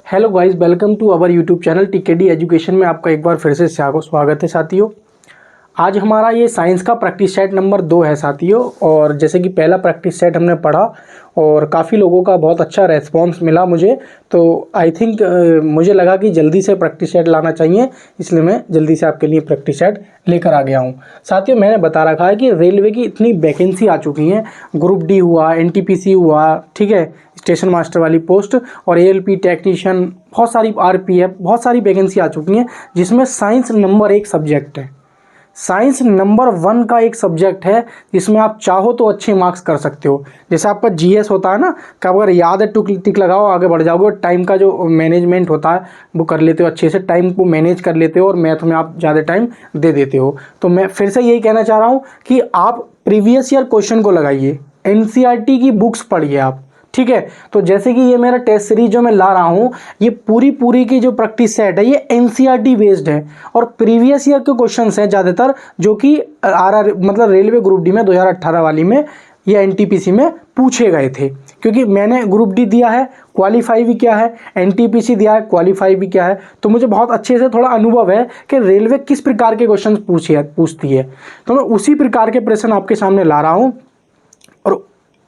Hello guys, welcome to our YouTube channel TKD education में आपका एक बार फिर से स्वागत है साथियों। आज हमारा ये साइंस का प्रैक्टिस सेट नंबर 2 है साथियों। और जैसे कि पहला प्रैक्टिस सेट हमने पढ़ा और काफ़ी लोगों का बहुत अच्छा रेस्पॉन्स मिला मुझे, तो आई थिंक मुझे लगा कि जल्दी से प्रैक्टिस सेट लाना चाहिए, इसलिए मैं जल्दी से आपके लिए प्रैक्टिस सेट लेकर आ गया हूँ। साथियों, मैंने बता रखा है कि रेलवे की इतनी वैकेंसी आ चुकी हैं, ग्रुप डी हुआ, एनटीपीसी हुआ, ठीक है, स्टेशन मास्टर वाली पोस्ट और एएलपी टेक्नीशियन, बहुत सारी आरपीएफ, बहुत सारी वैकेंसी आ चुकी हैं, जिसमें साइंस नंबर 1 सब्जेक्ट है। साइंस नंबर 1 का एक सब्जेक्ट है जिसमें आप चाहो तो अच्छे मार्क्स कर सकते हो। जैसे आपका जीएस होता है ना, कि अगर याद है टिक लगाओ आगे बढ़ जाओगे, और टाइम का जो मैनेजमेंट होता है वो कर लेते हो, अच्छे से टाइम को मैनेज कर लेते हो और मैथ में आप ज़्यादा टाइम दे देते हो। तो मैं फिर से यही कहना चाह रहा हूँ कि आप प्रीवियस ईयर क्वेश्चन को लगाइए, एनसीईआरटी की बुक्स पढ़िए आप, ठीक है। तो जैसे कि ये मेरा टेस्ट सीरीज जो मैं ला रहा हूँ, ये पूरी की जो प्रैक्टिस सेट है ये एनसीईआरटी बेस्ड है और प्रीवियस ईयर के क्वेश्चंस हैं ज़्यादातर, जो कि आरआर मतलब रेलवे ग्रुप डी में 2018 वाली में या एनटीपीसी में पूछे गए थे। क्योंकि मैंने ग्रुप डी दिया है, क्वालिफाई भी किया है, एनटीपीसी दिया है, क्वालिफाई भी किया है, तो मुझे बहुत अच्छे से थोड़ा अनुभव है कि रेलवे किस प्रकार के क्वेश्चन पूछती है। तो मैं उसी प्रकार के प्रश्न आपके सामने ला रहा हूँ और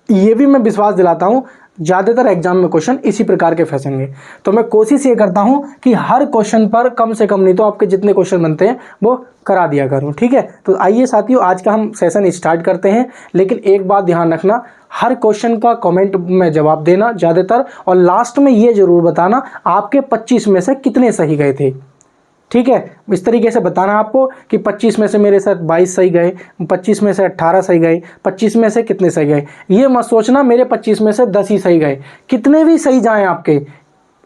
ये भी मैं विश्वास दिलाता हूँ ज़्यादातर एग्जाम में क्वेश्चन इसी प्रकार के फंसेंगे। तो मैं कोशिश ये करता हूँ कि हर क्वेश्चन पर कम से कम नहीं तो आपके जितने क्वेश्चन बनते हैं वो करा दिया करूँ, ठीक है। तो आइए साथियों, आज का हम सेशन स्टार्ट करते हैं। लेकिन एक बात ध्यान रखना, हर क्वेश्चन का कमेंट में जवाब देना ज़्यादातर, और लास्ट में ये ज़रूर बताना आपके 25 में से कितने सही गए थे, ठीक है। इस तरीके से बताना आपको कि 25 में से मेरे साथ 22 सही गए, 25 में से 18 सही गए, 25 में से कितने सही गए। ये मत सोचना मेरे 25 में से 10 ही सही गए, कितने भी सही जाएं आपके,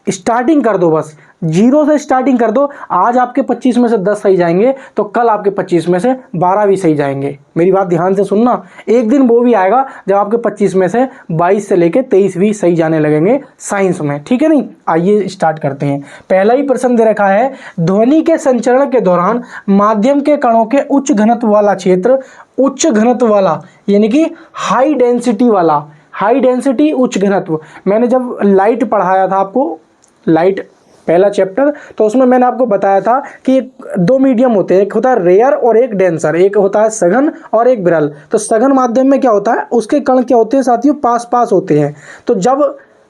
स्टार्टिंग कर दो, बस 0 से स्टार्टिंग कर दो। आज आपके 25 में से 10 सही जाएंगे तो कल आपके 25 में से 12 भी सही जाएंगे। मेरी बात ध्यान से सुनना, एक दिन वो भी आएगा जब आपके 25 में से 22 से लेके 23 भी सही जाने लगेंगे साइंस में, ठीक है। नहीं, आइए स्टार्ट करते हैं। पहला ही प्रश्न दे रखा है, ध्वनि के संचरण के दौरान माध्यम के कणों के उच्च घनत्व वाला क्षेत्र, उच्च घनत्व वाला यानी कि हाई डेंसिटी वाला, हाई डेंसिटी उच्च घनत्व। मैंने जब लाइट पढ़ाया था आपको, लाइट पहला चैप्टर, तो उसमें मैंने आपको बताया था कि 2 मीडियम होते हैं, एक होता है रेयर और एक डेंसर, एक होता है सघन और एक विरल। तो सघन माध्यम में क्या होता है, उसके कण क्या होते हैं साथियों, पास पास होते हैं। तो जब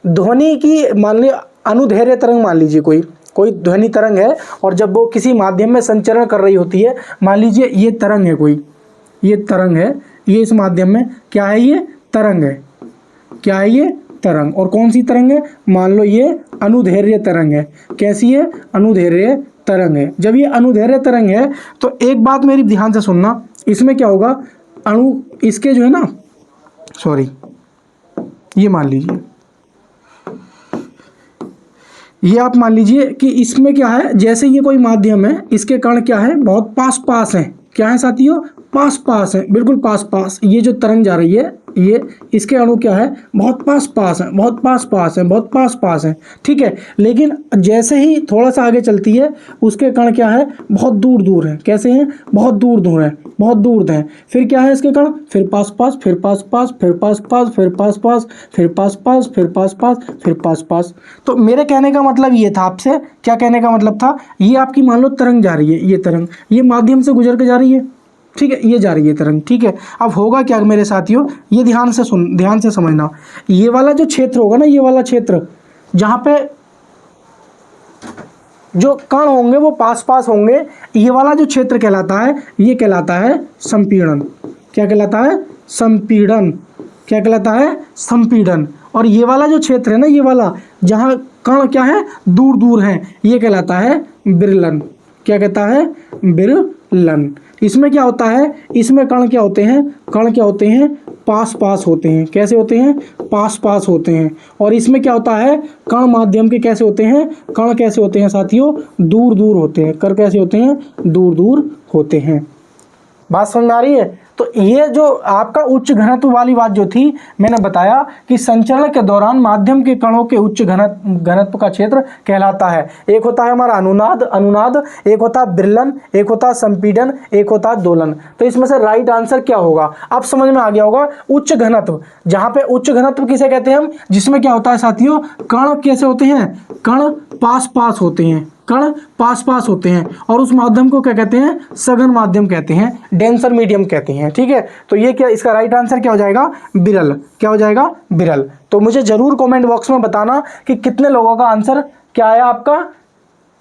ध्वनि की मान लीजिए अनुदैर्घ्य तरंग, मान लीजिए कोई ध्वनि तरंग है और जब वो किसी माध्यम में संचरण कर रही होती है, मान लीजिए ये तरंग है, कोई ये तरंग है, ये इस माध्यम में क्या है, ये तरंग है, क्या है ये तरंग। और कौन सी तरंग है, मान लो ये अनुदैर्घ्य तरंग है। कैसी है, अनुदैर्घ्य तरंग है। जब ये अनुदैर्घ्य तरंग है तो एक बात मेरी ध्यान से सुनना, इसमें क्या होगा, अणु इसके जो है ना, सॉरी, ये मान लीजिए, ये आप मान लीजिए कि इसमें क्या है, जैसे ये कोई माध्यम है, इसके कण क्या है, बहुत पास पास है। क्या है साथियों, पास पास है, बिल्कुल पास पास। ये जो तरंग जा रही है, ये इसके अणु क्या है, बहुत पास पास है, बहुत पास पास है, बहुत पास पास है, ठीक है। लेकिन जैसे ही थोड़ा सा आगे चलती है, उसके कण क्या है, बहुत दूर दूर है। कैसे हैं, बहुत दूर दूर है, बहुत दूर है। फिर क्या है इसके कण, फिर पास पास, फिर पास पास, फिर पास पास, फिर पास पास, फिर पास पास, फिर पास पास, फिर पास पास। तो मेरे कहने का मतलब ये था, आपसे क्या कहने का मतलब था, ये आपकी मान लो तरंग जा रही है, ये तरंग ये माध्यम से गुजर के जा रही है, ठीक है, ये जा रही है तरंग, ठीक है। अब होगा क्या मेरे साथियों, ये ध्यान से समझना, ये वाला जो क्षेत्र होगा ना, ये वाला क्षेत्र जहाँ पे जो कण होंगे वो पास पास होंगे, ये वाला जो क्षेत्र कहलाता है, ये कहलाता है संपीड़न। क्या कहलाता है, संपीड़न। क्या कहलाता है, संपीड़न। और ये वाला जो क्षेत्र है ना, ये वाला जहाँ कण क्या है, दूर दूर है, ये कहलाता है विरलन। क्या कहता है, विरलन। इसमें क्या होता है, इसमें कण क्या होते हैं, कण क्या होते हैं, पास पास होते हैं। कैसे होते हैं, पास पास होते हैं। और इसमें क्या होता है, कण माध्यम के कैसे होते हैं, कण कैसे होते हैं साथियों, दूर दूर होते हैं। कण कैसे होते हैं, दूर दूर होते हैं। बात समझ में आ रही है। तो ये जो आपका उच्च घनत्व वाली बात जो थी, मैंने बताया कि संचरण के दौरान माध्यम के कणों के उच्च घनत्व का क्षेत्र कहलाता है। एक होता है हमारा अनुनाद, एक होता है विरलन, एक होता है संपीडन, एक होता है दोलन। तो इसमें से राइट आंसर क्या होगा, अब समझ में आ गया होगा। उच्च घनत्व, जहां पे उच्च घनत्व किसे कहते हैं हम, जिसमें क्या होता है साथियों, कण कैसे होते हैं, कण पास पास होते हैं, कण पास पास होते हैं, और उस माध्यम को क्या कहते हैं, सघन माध्यम कहते हैं, डेंसर मीडियम कहते हैं। ठीक है, तो ये क्या, इसका राइट आंसर क्या हो जाएगा, विरल। क्या हो जाएगा, विरल। तो मुझे जरूर कमेंट बॉक्स में बताना कि कितने लोगों का आंसर क्या आया, आपका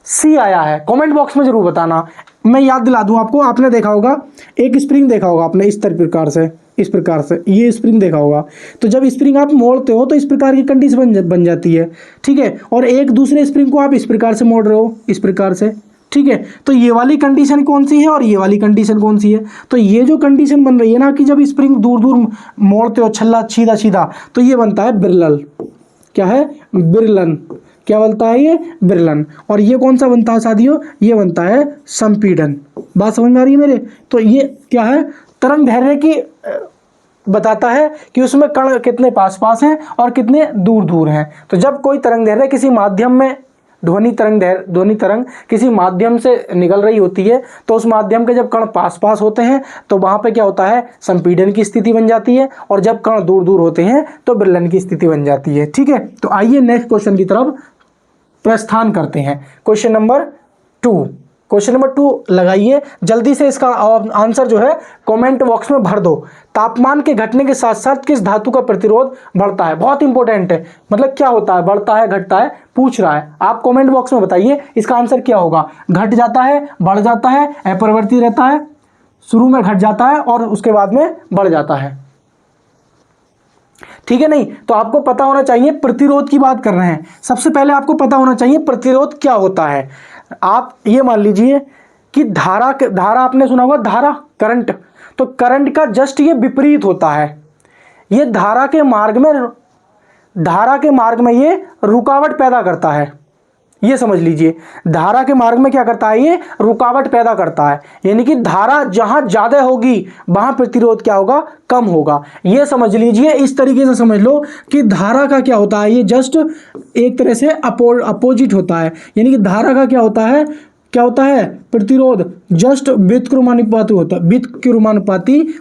सी आया है, कमेंट बॉक्स में जरूर बताना। मैं याद दिला दूं आपको, आपने देखा होगा एक स्प्रिंग देखा होगा आपने इस प्रकार से, इस प्रकार से ये स्प्रिंग देखा होगा। तो जब स्प्रिंग आप मोड़ते हो तो इस प्रकार की कंडीशन बन जाती है। ठीक है, और एक दूसरे स्प्रिंग को आप इस प्रकार से मोड़ रहे हो, इस प्रकार से। ठीक है, तो ये वाली कंडीशन कौन सी है और ये वाली कंडीशन कौन सी है, तो ये जो कंडीशन बन रही है ना कि जब स्प्रिंग दूर दूर मोड़ते हो छल्ला सीधा सीधा, तो ये बनता है बिरलल। क्या है, बिरलन। क्या बनता है ये, बिरलन। और ये कौन सा बनता है साथियों, ये बनता है संपीड़न। बात समझ में आ रही है मेरे। तो ये क्या है, तरंग दैर्ध्य की बताता है कि उसमें कण कितने पास पास हैं और कितने दूर दूर हैं। तो जब कोई तरंग दैर्ध्य किसी माध्यम में, ध्वनि तरंग किसी माध्यम से निकल रही होती है, तो उस माध्यम के जब कण पास पास होते हैं तो वहां पे क्या होता है, संपीड़न की स्थिति बन जाती है, और जब कण दूर दूर होते हैं तो विरलन की स्थिति बन जाती है। ठीक है, तो आइए नेक्स्ट क्वेश्चन की तरफ प्रस्थान करते हैं। क्वेश्चन नंबर 2 लगाइए जल्दी से, इसका आंसर जो है कमेंट बॉक्स में भर दो। तापमान के घटने के साथ साथ किस धातु का प्रतिरोध बढ़ता है, बहुत इंपॉर्टेंट है, मतलब क्या होता है, बढ़ता है घटता है, पूछ रहा है। आप कमेंट बॉक्स में बताइए इसका आंसर क्या होगा। घट जाता है, बढ़ जाता है, अपरिवर्तित रहता है, शुरू में घट जाता है और उसके बाद में बढ़ जाता है। ठीक है, नहीं तो आपको पता होना चाहिए, प्रतिरोध की बात कर रहे हैं, सबसे पहले आपको पता होना चाहिए प्रतिरोध क्या होता है। आप ये मान लीजिए कि धारा आपने सुना होगा, धारा करंट, तो करंट का जस्ट ये विपरीत होता है। ये धारा के मार्ग में ये रुकावट पैदा करता है। ये समझ लीजिए, धारा के मार्ग में क्या करता है, ये रुकावट पैदा करता है। यानी कि धारा जहां ज्यादा होगी वहां प्रतिरोध क्या होगा, कम होगा। ये समझ लीजिए, इस तरीके से समझ लो कि धारा का क्या होता है, ये जस्ट एक तरह से अपोजिट होता है। यानी कि धारा का क्या होता है, प्रतिरोध जस्ट व्युत्क्रमानुपाती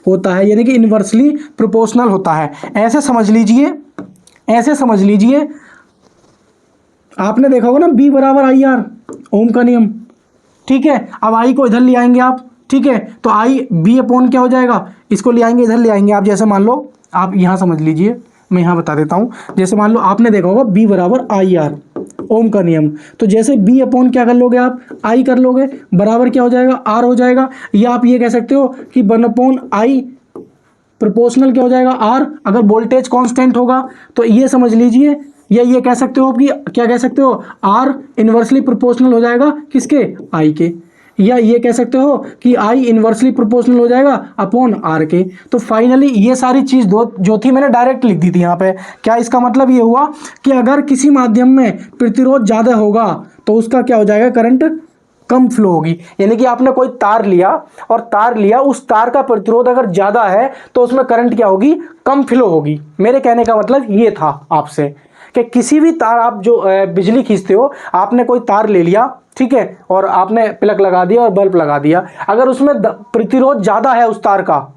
होता है, यानी कि इनवर्सली प्रोपोर्शनल होता है। ऐसे समझ लीजिए, आपने देखा होगा ना B बराबर IR, ओम का नियम। ठीक है, अब I को इधर ले आएंगे आप। ठीक है, तो I B अपॉन क्या हो जाएगा, इसको ले आएंगे, इधर ले आएंगे आप। जैसे मान लो, आप यहाँ समझ लीजिए, मैं यहाँ बता देता हूँ। जैसे मान लो आपने देखा होगा B बराबर IR, ओम का नियम। तो जैसे B अपॉन क्या कर लोगे आप, I कर लोगे, बराबर क्या हो जाएगा, R हो जाएगा। या आप ये कह सकते हो कि 1/I प्रोपोर्शनल क्या हो जाएगा, R। अगर वोल्टेज कांस्टेंट होगा तो ये समझ लीजिए, या ये कह सकते हो कि क्या कह सकते हो, R इन्वर्सली प्रोपोर्शनल हो जाएगा किसके, I के। या ये कह सकते हो कि I इन्वर्सली प्रोपोर्शनल हो जाएगा अपॉन R के। तो फाइनली ये सारी चीज़ जो थी मैंने डायरेक्ट लिख दी थी यहाँ पे। क्या इसका मतलब ये हुआ कि अगर किसी माध्यम में प्रतिरोध ज़्यादा होगा तो उसका क्या हो जाएगा, करंट कम फ्लो होगी। यानी कि आपने कोई तार लिया, उस तार का प्रतिरोध अगर ज़्यादा है तो उसमें करंट क्या होगी, कम फ्लो होगी। मेरे कहने का मतलब ये था आपसे कि किसी भी तार, आप जो बिजली खींचते हो, आपने कोई तार ले लिया, ठीक है, और आपने प्लग लगा दिया और बल्ब लगा दिया। अगर उसमें प्रतिरोध ज़्यादा है उस तार का,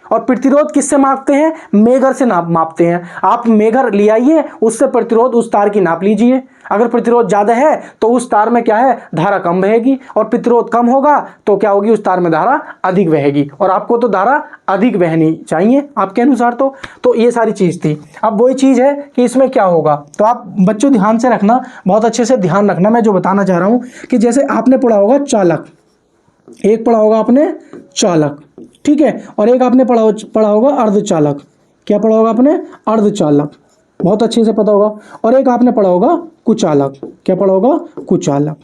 और प्रतिरोध किससे मापते हैं, मेगर से मापते हैं। आप मेगर ले आइए, उससे प्रतिरोध उस तार की नाप लीजिए। अगर प्रतिरोध ज़्यादा है तो उस तार में क्या है, धारा कम बहेगी, और प्रतिरोध कम होगा तो क्या होगी, उस तार में धारा अधिक बहेगी। और आपको तो धारा अधिक बहनी चाहिए आपके अनुसार। तो ये सारी चीज़ थी। अब वही चीज़ है कि इसमें क्या होगा, तो आप बच्चों ध्यान से रखना, बहुत अच्छे से ध्यान रखना। मैं जो बताना चाह रहा हूँ कि जैसे आपने पढ़ा होगा चालक, एक पढ़ा होगा आपने चालक, ठीक है, और एक आपने पढ़ा होगा अर्धचालक। क्या पढ़ा होगा आपने, अर्धचालक, बहुत अच्छे से पता होगा। और एक आपने पढ़ा होगा कुचालक। क्या पढ़ा होगा, कुचालक।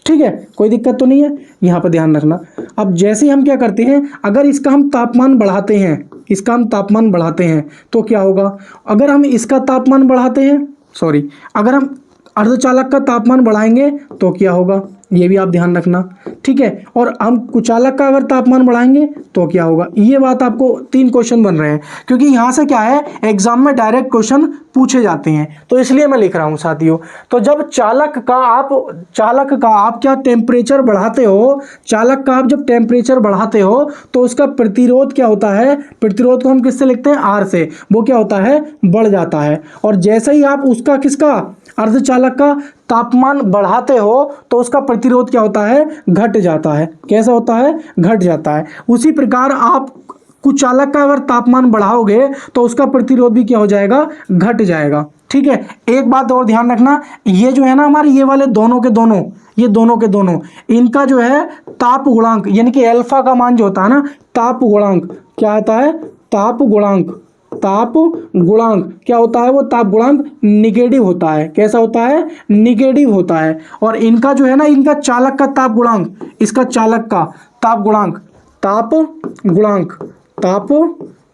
ठीक है, कोई दिक्कत तो नहीं है, यहाँ पर ध्यान रखना। अब जैसे हम क्या करते हैं, अगर इसका हम तापमान बढ़ाते हैं तो क्या होगा, अगर हम इसका तापमान बढ़ाते हैं, अगर हम अर्धचालक का तापमान बढ़ाएंगे तो क्या होगा, ये भी आप ध्यान रखना, ठीक है। और हम कुचालक का अगर तापमान बढ़ाएंगे तो क्या होगा, ये बात आपको 3 क्वेश्चन बन रहे हैं, क्योंकि यहाँ से क्या है एग्जाम में डायरेक्ट क्वेश्चन पूछे जाते हैं, तो इसलिए मैं लिख रहा हूँ साथियों। तो जब चालक का आप क्या टेम्परेचर बढ़ाते हो, चालक का आप जब टेम्परेचर बढ़ाते हो तो उसका प्रतिरोध क्या होता है, प्रतिरोध को हम किससे लिखते हैं, आर से, वो क्या होता है बढ़ जाता है। और जैसे ही आप उसका किसका अर्धचालक का तापमान बढ़ाते हो तो उसका प्रतिरोध क्या होता है, घट जाता है। कैसा होता है, घट जाता है। उसी प्रकार आप कुचालक का अगर तापमान बढ़ाओगे तो उसका प्रतिरोध भी क्या हो जाएगा, घट जाएगा, ठीक है। एक बात और ध्यान रखना, ये जो है ना हमारे ये वाले दोनों के दोनों, ये दोनों के दोनों, इनका जो है ताप गुणांक यानी कि अल्फा का मान जो होता है ना, ताप गुणांक क्या आता है, ताप गुणांक, ताप गुणांक क्या होता है, वो ताप गुणांक निगेटिव होता है। कैसा होता है, निगेटिव होता है। और इनका जो है ना, इनका चालक का ताप गुणांक, इसका चालक का ताप गुणांक, ताप गुणांक, ताप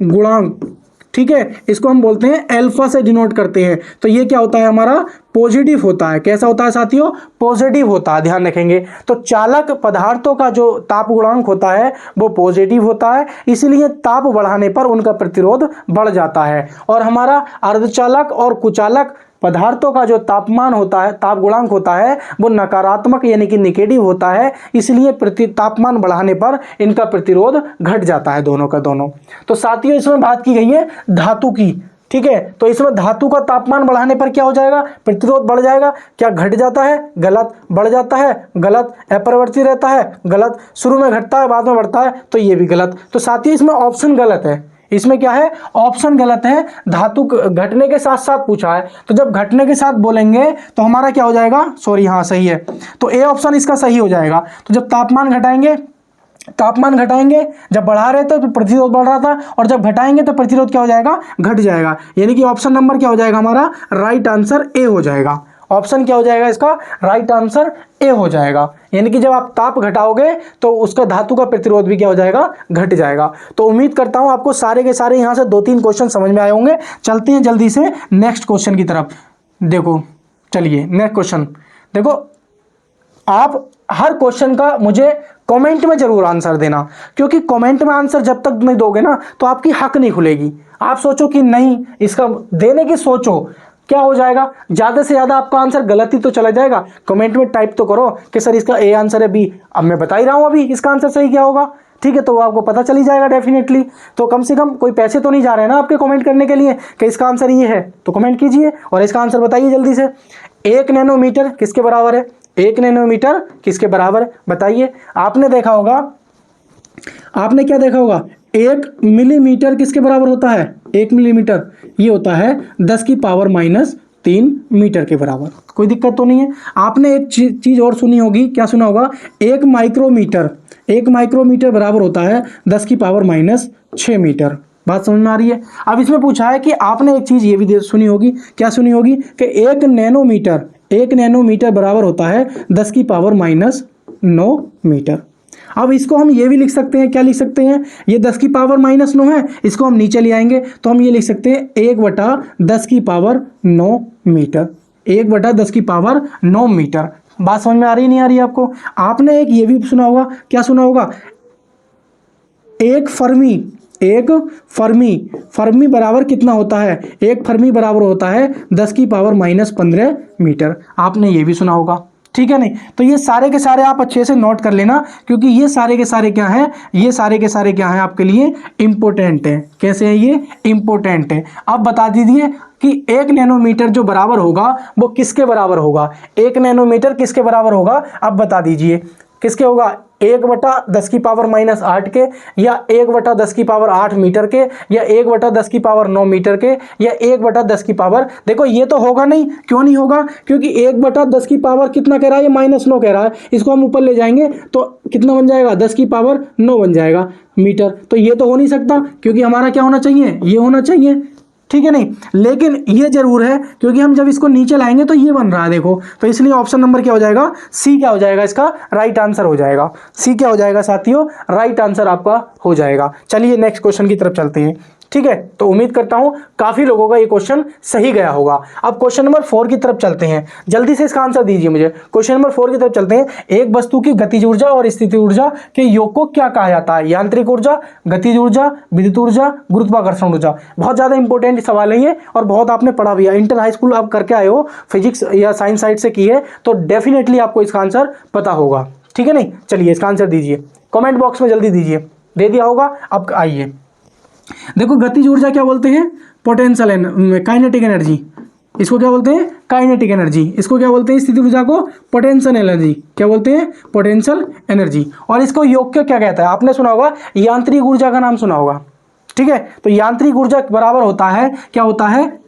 गुणांक, ठीक है, इसको हम बोलते हैं अल्फा से डिनोट करते हैं। तो ये क्या होता है हमारा, पॉजिटिव होता है। कैसा होता है साथियों, पॉजिटिव होता है, ध्यान रखेंगे। तो चालक पदार्थों का जो ताप गुणांक होता है वो पॉजिटिव होता है, इसलिए ताप बढ़ाने पर उनका प्रतिरोध बढ़ जाता है। और हमारा अर्धचालक और कुचालक पदार्थों का जो तापमान होता है, ताप गुणांक होता है, वो नकारात्मक यानी कि निगेटिव होता है, इसलिए तापमान बढ़ाने पर इनका प्रतिरोध घट जाता है, दोनों का दोनों। तो साथियों इसमें बात की गई है धातु की, ठीक है। तो इसमें धातु का तापमान बढ़ाने पर क्या हो जाएगा, प्रतिरोध बढ़ जाएगा। क्या घट जाता है, गलत। बढ़ जाता है, गलत। अपरिवर्ती रहता है, गलत। शुरू में घटता है बाद में बढ़ता है, तो ये भी गलत। तो साथियों इसमें ऑप्शन गलत है, इसमें क्या है, ऑप्शन गलत है। धातु घटने के साथ साथ पूछा है, तो जब घटने के साथ बोलेंगे तो हमारा क्या हो जाएगा, सॉरी हाँ सही है, तो ए ऑप्शन इसका सही हो जाएगा। तो जब तापमान घटाएंगे, तापमान घटाएंगे, जब बढ़ा रहे थे तो प्रतिरोध बढ़ रहा था, और जब घटाएंगे तो प्रतिरोध क्या हो जाएगा, घट जाएगा। यानी कि ऑप्शन नंबर क्या हो जाएगा हमारा, राइट आंसर ए हो जाएगा। ऑप्शन क्या हो जाएगा इसका, राइट आंसर ए हो जाएगा। यानी कि जब आप ताप घटाओगे तो उसका धातु का प्रतिरोध भी क्या हो जाएगा, घट जाएगा। तो उम्मीद करता हूं आपको सारे के सारे यहां से 2-3 क्वेश्चन समझ में आए होंगे। चलते हैं जल्दी से नेक्स्ट क्वेश्चन की तरफ। देखो चलिए नेक्स्ट क्वेश्चन देखो, आप हर क्वेश्चन का मुझे कमेंट में जरूर आंसर देना, क्योंकि कमेंट में आंसर जब तक नहीं दोगे ना तो आपकी हक नहीं खुलेगी। आप सोचो कि नहीं इसका देने की सोचो, क्या हो जाएगा, ज्यादा से ज्यादा आपका आंसर गलत ही तो चला जाएगा। कमेंट में टाइप तो करो कि सर इसका ए आंसर है बी, अब मैं बता ही रहा हूं अभी इसका आंसर सही क्या होगा, ठीक है। तो वो आपको पता चली जाएगा डेफिनेटली। तो कम से कम कोई पैसे तो नहीं जा रहे हैं ना आपके कमेंट करने के लिए कि इसका आंसर ये है, तो कमेंट कीजिए और इसका आंसर बताइए जल्दी से। 1 नैनोमीटर किसके बराबर है, 1 नैनोमीटर किसके बराबर है बताइए। आपने देखा होगा, आपने क्या देखा होगा, 1 मिलीमीटर किसके बराबर होता है, 1 मिलीमीटर ये होता है 10 की पावर -3 मीटर के बराबर। कोई दिक्कत तो नहीं है। आपने एक चीज और सुनी होगी, क्या सुना होगा, 1 माइक्रोमीटर, 1 माइक्रोमीटर बराबर होता है 10 की पावर -6 मीटर। बात समझ में आ रही है। अब इसमें पूछा है कि आपने एक चीज ये भी सुनी होगी, क्या सुनी होगी, कि 1 नैनोमीटर, 1 नैनोमीटर बराबर होता है 10 की पावर -9 मीटर। अब इसको हम ये भी लिख सकते हैं, क्या लिख सकते हैं, ये 10 की पावर -9 है, इसको हम नीचे ले आएंगे तो हम ये लिख सकते हैं 1/10 की पावर 9 मीटर, 1/10 की पावर 9 मीटर। बात समझ में आ रही नहीं आ रही आपको। आपने एक ये भी सुना होगा, क्या सुना होगा, एक फर्मी बराबर कितना होता है, 1 फर्मी बराबर होता है 10 की पावर -15 मीटर। आपने ये भी सुना होगा, ठीक है नहीं। तो ये सारे के सारे आप अच्छे से नोट कर लेना, क्योंकि ये सारे के सारे क्या हैं, ये सारे के सारे क्या हैं आपके लिए इंपॉर्टेंट है। कैसे है ये, इंपॉर्टेंट है। अब बता दीजिए कि 1 नैनोमीटर जो बराबर होगा वो किसके बराबर होगा, 1 नैनोमीटर किसके बराबर होगा, अब बता दीजिए किसके होगा, 1/10 की पावर -8 के, या 1/10 की पावर 8 मीटर के, या 1/10 की पावर 9 मीटर के, या 1/10 की पावर, देखो ये तो होगा नहीं। क्यों नहीं होगा, क्योंकि 1/10 की पावर कितना कह रहा है, ये -9 कह रहा है। इसको हम ऊपर ले जाएंगे तो कितना बन जाएगा, 10 की पावर 9 बन जाएगा मीटर। तो ये तो हो नहीं सकता, क्योंकि हमारा क्या होना चाहिए, ये होना चाहिए, ठीक है नहीं। लेकिन ये जरूर है, क्योंकि हम जब इसको नीचे लाएंगे तो ये बन रहा है देखो, तो इसलिए ऑप्शन नंबर क्या हो जाएगा, सी क्या हो जाएगा, इसका राइट आंसर हो जाएगा। सी क्या हो जाएगा साथियों, राइट आंसर आपका हो जाएगा। चलिए नेक्स्ट क्वेश्चन की तरफ चलते हैं। ठीक है, तो उम्मीद करता हूं काफी लोगों का ये क्वेश्चन सही गया होगा। अब क्वेश्चन नंबर 4 की तरफ चलते हैं, जल्दी से इसका आंसर दीजिए मुझे। क्वेश्चन नंबर 4 की तरफ चलते हैं। एक वस्तु की गतिज ऊर्जा और स्थिति ऊर्जा के योग को क्या कहा जाता है? यांत्रिक ऊर्जा, गतिज ऊर्जा, विद्युत ऊर्जा, गुरुत्वाकर्षण ऊर्जा। बहुत ज्यादा इंपॉर्टेंट सवाल है ये और बहुत आपने पढ़ा भी है। इंटर हाई स्कूल आप करके आए हो, फिजिक्स या साइंस साइड से की है, तो डेफिनेटली आपको इसका आंसर पता होगा। ठीक है नहीं, चलिए इसका आंसर दीजिए कमेंट बॉक्स में, जल्दी दीजिए। दे दिया होगा। अब आइए देखो, गतिज ऊर्जा क्या बोलते हैं? पोटेंशियल काइनेटिक एनर्जी, इसको क्या बोलते हैं? Kinetic energy. इसको क्या बोलते हैं? स्थिति ऊर्जा को पोटेंशियल एनर्जी। क्या बोलते हैं? Potential energy. और इसको योग क्या कहता है? आपने सुना होगा, यांत्रिक ऊर्जा का नाम सुना होगा। ठीक है, तो यांत्रिक ऊर्जा बराबर होता है, क्या होता है?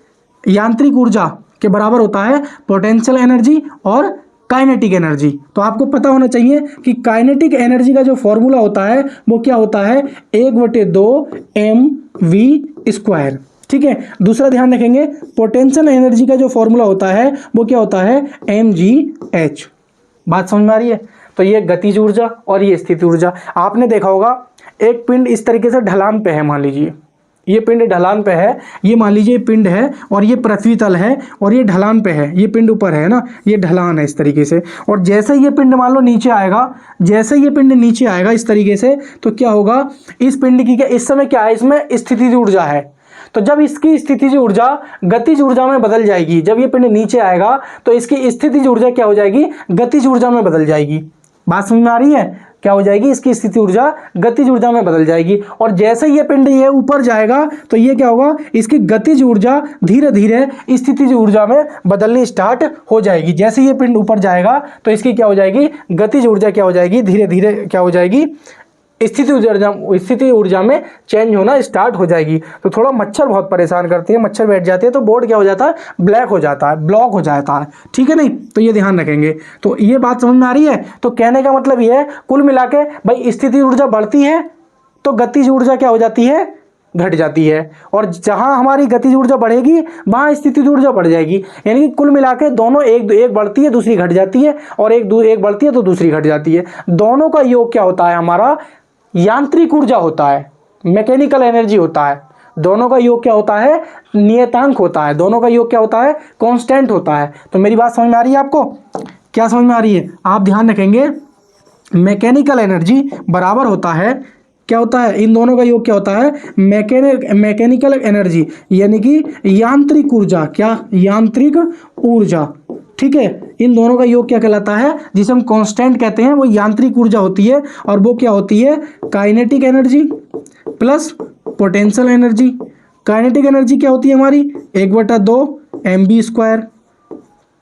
यांत्रिक ऊर्जा के बराबर होता है पोटेंशियल एनर्जी और काइनेटिक एनर्जी। तो आपको पता होना चाहिए कि काइनेटिक एनर्जी का जो फॉर्मूला होता है वो क्या होता है? 1/2 mv²। ठीक है, दूसरा ध्यान रखेंगे, पोटेंशियल एनर्जी का जो फॉर्मूला होता है वो क्या होता है? mgh। बात समझ में आ रही है? तो ये गतिज ऊर्जा और ये स्थिति ऊर्जा। आपने देखा होगा एक पिंड इस तरीके से ढलान पे है, मान लीजिए ये पिंड ढलान पे है, ये मान लीजिए पिंड है और ये पृथ्वी तल है और ये ढलान पे है, ये पिंड ऊपर है ना, ये ढलान है इस तरीके से। और जैसे ये पिंड मान लो नीचे आएगा, जैसे ये पिंड नीचे आएगा इस तरीके से, तो क्या होगा? इस पिंड की क्या इस समय क्या है? इसमें स्थितिज ऊर्जा है। तो जब इसकी स्थितिज ऊर्जा गतिज ऊर्जा में बदल जाएगी, जब ये पिंड नीचे आएगा तो इसकी स्थितिज ऊर्जा क्या हो जाएगी? गतिज ऊर्जा में बदल जाएगी। बात समझ में आ रही है? क्या हो जाएगी? इसकी स्थिति ऊर्जा गतिज ऊर्जा में बदल जाएगी। और जैसे ये पिंड ये ऊपर जाएगा तो ये क्या होगा? इसकी गतिज ऊर्जा धीरे धीरे स्थितिज ऊर्जा में बदलनी स्टार्ट हो जाएगी। जैसे ये पिंड ऊपर जाएगा तो इसकी क्या हो जाएगी? गतिज ऊर्जा क्या हो जाएगी? धीरे धीरे क्या हो जाएगी? स्थिति ऊर्जा में चेंज होना स्टार्ट हो जाएगी। तो थोड़ा मच्छर बहुत परेशान करती है, मच्छर बैठ जाते हैं तो बोर्ड क्या हो जाता है? ब्लैक हो जाता है, ब्लॉक हो जाता है। ठीक है नहीं, तो ये ध्यान रखेंगे। तो ये बात समझ में आ रही है? तो कहने का मतलब ये है, कुल मिला के भाई स्थिति ऊर्जा बढ़ती है तो गतिज ऊर्जा क्या हो जाती है? घट जाती है। और जहां हमारी गतिज ऊर्जा बढ़ेगी वहां स्थिति ऊर्जा बढ़ जाएगी। यानी कि कुल मिला के दोनों एक बढ़ती है दूसरी घट जाती है, और एक बढ़ती है तो दूसरी घट जाती है। दोनों का योग क्या होता है? हमारा यांत्रिक ऊर्जा होता है, मैकेनिकल एनर्जी होता है। दोनों का योग क्या होता है? नियतांक होता है। दोनों का योग क्या होता है? कांस्टेंट होता है। तो मेरी बात समझ में आ रही है आपको? क्या समझ में आ रही है? आप ध्यान रखेंगे, मैकेनिकल एनर्जी बराबर होता है, क्या होता है? इन दोनों का योग क्या होता है? मैकेनिकल एनर्जी यानी कि यांत्रिक ऊर्जा। क्या? यांत्रिक ऊर्जा। ठीक है, इन दोनों का योग क्या कहलाता है? जिसे हम कांस्टेंट कहते हैं, वो यांत्रिक ऊर्जा होती है। और वो क्या होती है? Kinetic energy plus potential energy. Kinetic energy क्या होती है हमारी? 1/2 mv²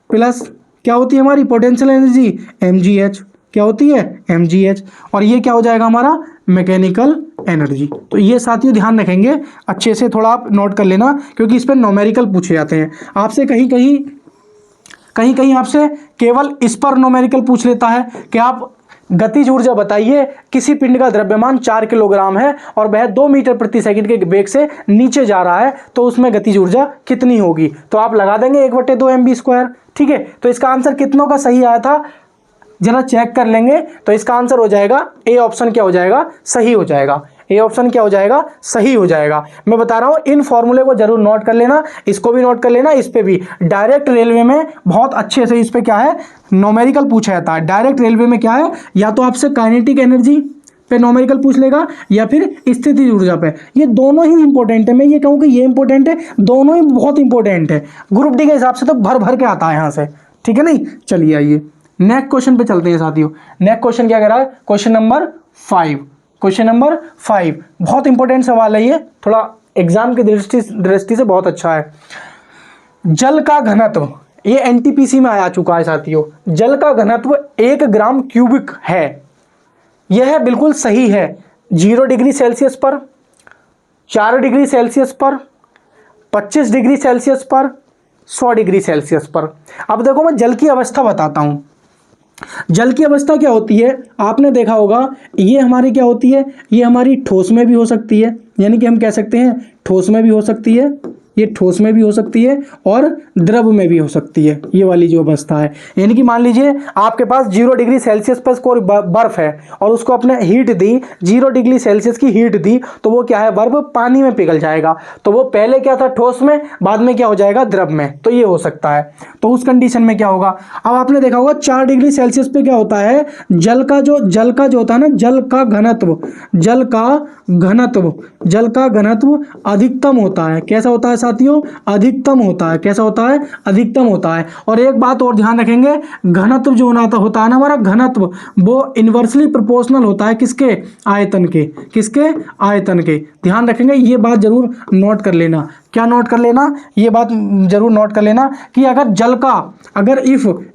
प्लस क्या होती है हमारी? Potential energy mgh। क्या होती है? mgh। और ये क्या हो जाएगा हमारा? Mechanical energy. तो ये साथियों ध्यान रखेंगे, अच्छे से थोड़ा आप नोट कर लेना, क्योंकि इस पर न्यूमेरिकल पूछे जाते हैं आपसे। कहीं कहीं आपसे केवल इस पर न्यूमेरिकल पूछ लेता है कि आप गतिज ऊर्जा बताइए, किसी पिंड का द्रव्यमान 4 किलोग्राम है और वह 2 मीटर प्रति सेकंड के वेग से नीचे जा रहा है, तो उसमें गतिज ऊर्जा कितनी होगी? तो आप लगा देंगे 1/2 mv²। ठीक है, तो इसका आंसर कितनों का सही आया था जरा चेक कर लेंगे। तो इसका आंसर हो जाएगा ए ऑप्शन, क्या हो जाएगा? सही हो जाएगा। ए ऑप्शन क्या हो जाएगा? सही हो जाएगा। मैं बता रहा हूं, इन फॉर्मूले को जरूर नोट कर लेना, इसको भी नोट कर लेना। इस पे भी डायरेक्ट रेलवे में बहुत अच्छे से इस पे क्या है? न्यूमेरिकल पूछा जाता है। डायरेक्ट रेलवे में क्या है? या तो आपसे काइनेटिक एनर्जी पे न्यूमेरिकल पूछ लेगा या फिर स्थिति ऊर्जा पे। ये दोनों ही इंपॉर्टेंट है। मैं ये कहूँ कि ये इंपॉर्टेंट है, दोनों ही बहुत इंपॉर्टेंट है। ग्रुप डी के हिसाब से तो भर भर के आता है यहाँ से। ठीक है नहीं, चलिए आइए नेक्स्ट क्वेश्चन पे चलते हैं साथियों। नेक्स्ट क्वेश्चन क्या कह रहा है? Question number 5। क्वेश्चन नंबर 5 बहुत इंपॉर्टेंट सवाल है, ये थोड़ा एग्जाम की दृष्टि से बहुत अच्छा है। जल का घनत्व, ये एनटीपीसी में आ चुका है साथियों। जल का घनत्व 1 ग्राम क्यूबिक है। यह बिल्कुल सही है 0 डिग्री सेल्सियस पर, 4 डिग्री सेल्सियस पर, 25 डिग्री सेल्सियस पर, 100 डिग्री सेल्सियस पर। अब देखो, मैं जल की अवस्था बताता हूं। जल की अवस्था क्या होती है? आपने देखा होगा, ये हमारी क्या होती है? ये हमारी ठोस में भी हो सकती है, यानी कि हम कह सकते हैं ठोस में भी हो सकती है, ये ठोस में भी हो सकती है और द्रव में भी हो सकती है, ये वाली जो अवस्था है। यानी कि मान लीजिए आपके पास 0 डिग्री सेल्सियस पर कोई बर्फ है और उसको आपने हीट दी, 0 डिग्री सेल्सियस की हीट दी, तो वो क्या है, बर्फ पानी में पिघल जाएगा। तो वो पहले क्या था, ठोस में, बाद में क्या हो जाएगा, द्रव में। तो ये हो सकता है। तो उस कंडीशन में क्या होगा, अब आपने देखा होगा 4 डिग्री सेल्सियस पे क्या होता है, जल का जो होता है ना, जल का घनत्व अधिकतम होता है। कैसा होता है साथियों, अधिकतम होता है। कैसा होता है, अधिकतम होता है। और एक बात और ध्यान रखेंगे, घनत्व जो होता है ना हमारा घनत्व, वो इनवर्सली प्रोपोर्शनल होता है किसके, आयतन के। किसके, आयतन के। ध्यान रखेंगे, ये बात जरूर नोट कर लेना। क्या नोट कर लेना, ये बात जरूर नोट कर लेना कि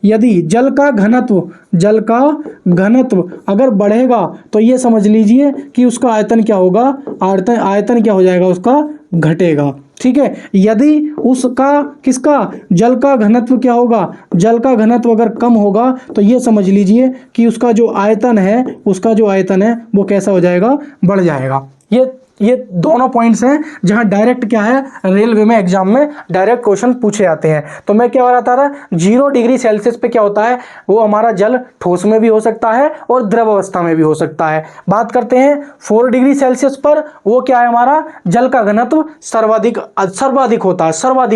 यदि जल का घनत्व अगर बढ़ेगा तो ये समझ लीजिए कि उसका आयतन क्या होगा, आयतन क्या हो जाएगा, उसका घटेगा। ठीक है। यदि किसका, जल का घनत्व क्या होगा, जल का घनत्व अगर कम होगा तो ये समझ लीजिए कि उसका जो आयतन है वो कैसा हो जाएगा, बढ़ जाएगा। ये दोनों पॉइंट्स हैं जहां डायरेक्ट क्या है, रेलवे में एग्जाम में डायरेक्ट क्वेश्चन पूछे जाते हैं। तो मैं क्या बता रहा, 0 डिग्री सेल्सियस पे क्या होता है, वो हमारा जल ठोस में भी हो सकता है और द्रव अवस्था में भी हो सकता है। बात करते हैं 4 डिग्री सेल्सियस पर, वो क्या है, हमारा जल का घनत्व सर्वाधिक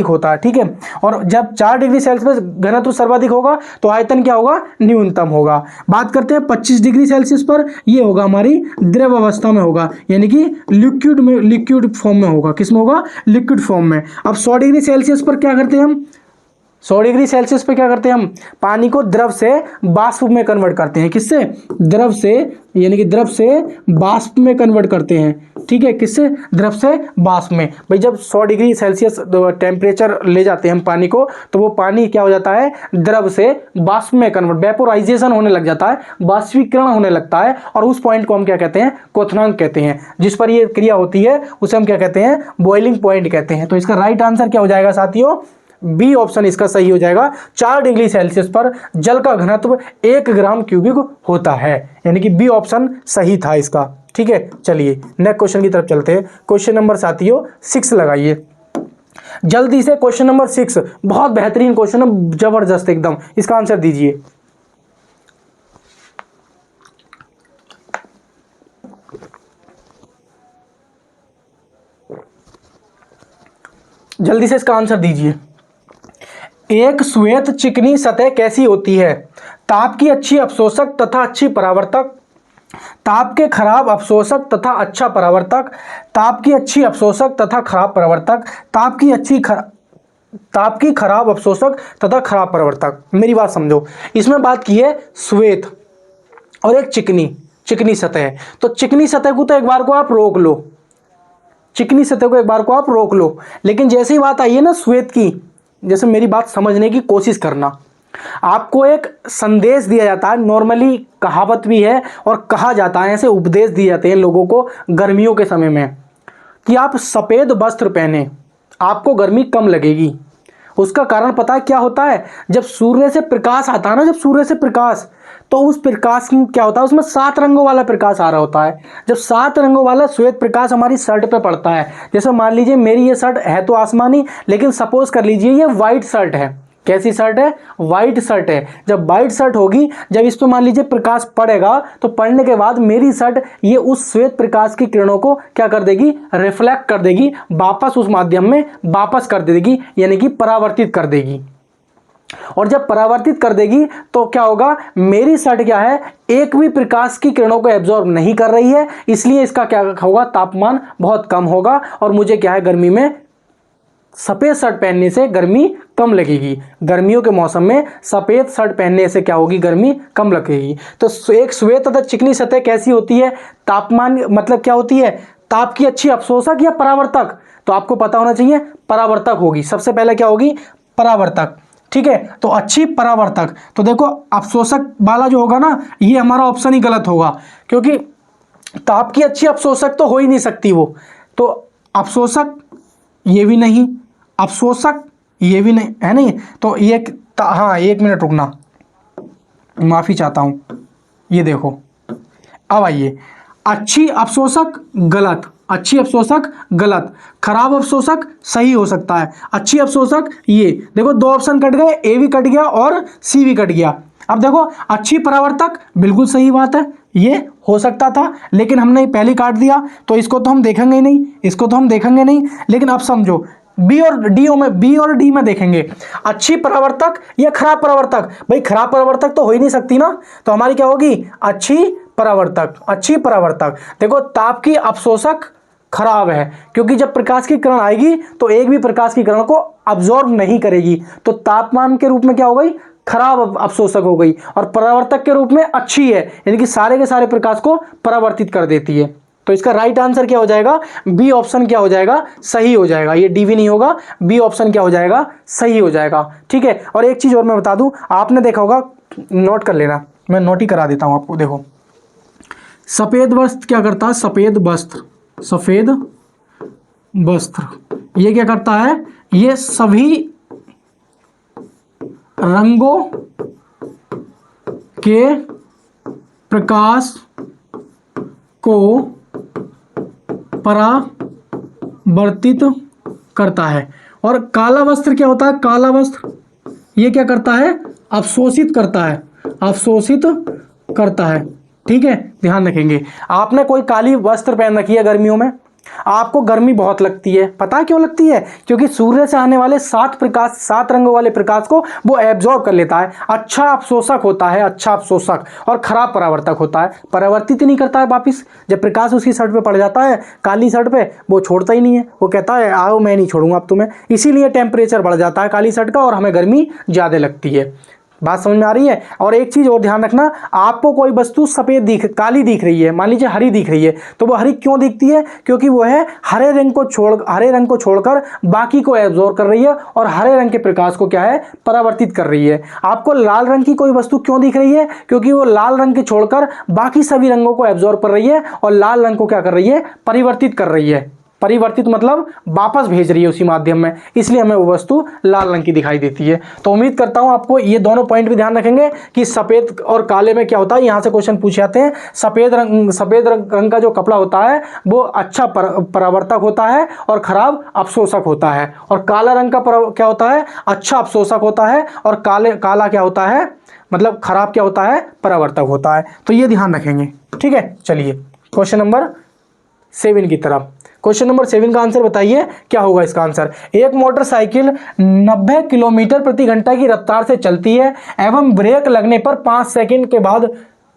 होता है। ठीक है। और जब 4 डिग्री सेल्सियस घनत्व सर्वाधिक होगा तो आयतन क्या होगा, न्यूनतम होगा। बात करते हैं 25 डिग्री सेल्सियस पर, ये होगा हमारी द्रव अवस्था में होगा, यानी कि लिक्विड फॉर्म में होगा। किस में होगा, लिक्विड फॉर्म में। अब 100 डिग्री सेल्सियस पर क्या करते हैं हम, 100 डिग्री सेल्सियस पे क्या करते हैं हम, पानी को द्रव से बाष्प में कन्वर्ट करते हैं। किससे, द्रव से, यानी कि द्रव से बाष्प में कन्वर्ट करते हैं। ठीक है। किससे, द्रव से बाष्प में। भाई जब 100 डिग्री सेल्सियस टेम्परेचर ले जाते हैं हम पानी को, तो वो पानी क्या हो जाता है, द्रव से बाष्प में कन्वर्ट, वेपोराइजेशन होने लग जाता है, बाष्पीकरण होने लगता है। और उस पॉइंट को हम क्या कहते हैं, क्वथनांक कहते हैं। जिस पर ये क्रिया होती है उसे हम क्या कहते हैं, बॉइलिंग पॉइंट कहते हैं। तो इसका राइट आंसर क्या हो जाएगा साथियों, बी ऑप्शन इसका सही हो जाएगा। 4 डिग्री सेल्सियस पर जल का घनत्व 1 ग्राम क्यूबिक होता है, यानी कि बी ऑप्शन सही था इसका। ठीक है। चलिए नेक्स्ट क्वेश्चन की तरफ चलते हैं। क्वेश्चन नंबर साथियों 6 लगाइए जल्दी से। क्वेश्चन नंबर 6 बहुत बेहतरीन क्वेश्चन है, जबरदस्त एकदम। इसका आंसर दीजिए। जल्दी से इसका आंसर दीजिए। एक श्वेत चिकनी सतह कैसी होती है, ताप की अच्छी अवशोषक तथा अच्छी परावर्तक, ताप के खराब अवशोषक तथा अच्छा परावर्तक, ताप की अच्छी अवशोषक तथा खराब परावर्तक, ताप की खराब अवशोषक तथा खराब परावर्तक। मेरी बात समझो, इसमें बात की है श्वेत और एक चिकनी सतह। तो चिकनी सतह को तो एक बार को आप रोक लो, लेकिन जैसे ही बात आई है ना श्वेत की, जैसे मेरी बात समझने की कोशिश करना। आपको एक संदेश दिया जाता है, नॉर्मली कहावत भी है और कहा जाता है, ऐसे उपदेश दिए जाते हैं लोगों को गर्मियों के समय में कि आप सफ़ेद वस्त्र पहने, आपको गर्मी कम लगेगी। उसका कारण पता है क्या होता है, जब सूर्य से प्रकाश आता है ना, तो उस प्रकाश क्या होता है, उसमें 7 रंगों वाला प्रकाश आ रहा होता है। जब 7 रंगों वाला श्वेत प्रकाश हमारी शर्ट पे पड़ता है, जैसे मान लीजिए मेरी ये शर्ट है तो आसमानी, लेकिन सपोज कर लीजिए ये वाइट शर्ट है। कैसी शर्ट है, वाइट शर्ट है। जब वाइट शर्ट होगी, जब इस पर मान लीजिए प्रकाश पड़ेगा, तो पड़ने के बाद मेरी शर्ट ये उस श्वेत प्रकाश की किरणों को क्या कर देगी, रिफ्लेक्ट कर देगी, वापस उस माध्यम में वापस कर देगी, यानी कि परावर्तित कर देगी। और जब परावर्तित कर देगी तो क्या होगा, मेरी शर्ट क्या है, एक भी प्रकाश की किरणों को एब्जॉर्ब नहीं कर रही है, इसलिए इसका क्या होगा, तापमान बहुत कम होगा और मुझे क्या है, गर्मी में सफ़ेद शर्ट पहनने से गर्मी कम लगेगी। गर्मियों के मौसम में सफ़ेद शर्ट पहनने से क्या होगी, गर्मी कम लगेगी। तो एक श्वेत तथा चिकनी सतह कैसी होती है, तापमान मतलब क्या होती है, ताप की अच्छी अवशोषक या परावर्तक। तो आपको पता होना चाहिए परावर्तक होगी, सबसे पहले क्या होगी, परावर्तक। ठीक है। तो अच्छी परावर्तक, तो देखो अवशोषक वाला जो होगा ना, ये हमारा ऑप्शन ही गलत होगा, क्योंकि ताप की अच्छी अवशोषक तो हो ही नहीं सकती वो। तो अवशोषक ये भी नहीं, अवशोषक ये भी नहीं है, नहीं तो ये हाँ, 1 मिनट रुकना, माफ़ी चाहता हूँ। ये देखो, अब आइए, अच्छी अवशोषक गलत, अच्छी अवशोषक गलत, खराब अवशोषक सही हो सकता है। अच्छी अवशोषक ये देखो, दो ऑप्शन कट गए, ए भी कट गया और सी भी कट गया। अब देखो अच्छी परावर्तक बिल्कुल सही बात है, ये हो सकता था, लेकिन हमने पहले काट दिया तो इसको तो हम देखेंगे ही नहीं, इसको तो हम देखेंगे नहीं। लेकिन अब समझो बी और डी में देखेंगे, अच्छी परावर्तक या खराब परावर्तक। भाई खराब परावर्तक तो हो ही नहीं सकती ना, तो हमारी क्या होगी, अच्छी परावर्तक। अच्छी परावर्तक देखो, ताप की अवशोषक खराब है, क्योंकि जब प्रकाश की किरण आएगी तो एक भी प्रकाश की किरण को अब्जॉर्ब नहीं करेगी, तो तापमान के रूप में क्या हो गई, खराब अवशोषक हो गई। और परावर्तक के रूप में अच्छी है, यानी कि सारे के सारे प्रकाश को परावर्तित कर देती है। तो इसका राइट आंसर क्या हो जाएगा, बी ऑप्शन क्या हो जाएगा, सही हो जाएगा। ये डी भी नहीं होगा, बी ऑप्शन क्या हो जाएगा, सही हो जाएगा। ठीक है। और एक चीज और मैं बता दूं, आपने देखा होगा, नोट कर लेना, मैं नोट ही करा देता हूं आपको। देखो सफेद वस्त्र क्या करता है, सफेद वस्त्र ये क्या करता है, ये सभी रंगों के प्रकाश को परावर्तित करता है। और काला वस्त्र क्या होता है, काला वस्त्र ये क्या करता है, अवशोषित करता है, अवशोषित करता है। ठीक है, ध्यान रखेंगे। आपने कोई काली वस्त्र पहन रखी है गर्मियों में, आपको गर्मी बहुत लगती है, पता क्यों लगती है, क्योंकि सूर्य से आने वाले 7 रंगों वाले प्रकाश को वो एब्जॉर्ब कर लेता है। अच्छा अवशोषक होता है, अच्छा अवशोषक, और खराब परावर्तक होता है, परावर्तित ही नहीं करता है वापिस। जब प्रकाश उसकी शर्ट पे पड़ जाता है, काली शर्ट पे, वो छोड़ता ही नहीं है, वो कहता है आओ मैं नहीं छोड़ूंगा अब तुम्हें। इसीलिए टेम्परेचर बढ़ जाता है काली शर्ट का और हमें गर्मी ज़्यादा लगती है। बात समझ में आ रही है। और एक चीज और ध्यान रखना, आपको कोई वस्तु काली दिख रही है, मान लीजिए हरी दिख रही है, तो वो हरी क्यों दिखती है, क्योंकि वो है हरे रंग को छोड़कर बाकी को एब्जॉर्ब कर रही है और हरे रंग के प्रकाश को क्या है, परावर्तित कर रही है। आपको लाल रंग की कोई वस्तु क्यों दिख रही है, क्योंकि वो लाल रंग के छोड़कर बाकी सभी रंगों को एब्जॉर्ब कर रही है और लाल रंग को क्या कर रही है, परिवर्तित कर रही है। परिवर्तित मतलब वापस भेज रही है उसी माध्यम में, इसलिए हमें वो वस्तु लाल रंग की दिखाई देती है। तो उम्मीद करता हूं आपको ये दोनों पॉइंट भी ध्यान रखेंगे कि सफेद और काले में क्या होता है। यहां से क्वेश्चन पूछे जाते हैं, सफेद रंग का जो कपड़ा होता है वो अच्छा परावर्तक होता है और खराब अवशोषक होता है, और काला रंग का क्या होता है, अच्छा अवशोषक होता है, और काला क्या होता है, मतलब खराब क्या होता है, परावर्तक होता है। तो ये ध्यान रखेंगे। ठीक है, चलिए क्वेश्चन नंबर 7 की तरफ। क्वेश्चन नंबर 7 का आंसर बताइए क्या होगा इसका आंसर। एक मोटरसाइकिल 90 किलोमीटर प्रति घंटा की रफ्तार से चलती है एवं ब्रेक लगने पर 5 सेकंड के बाद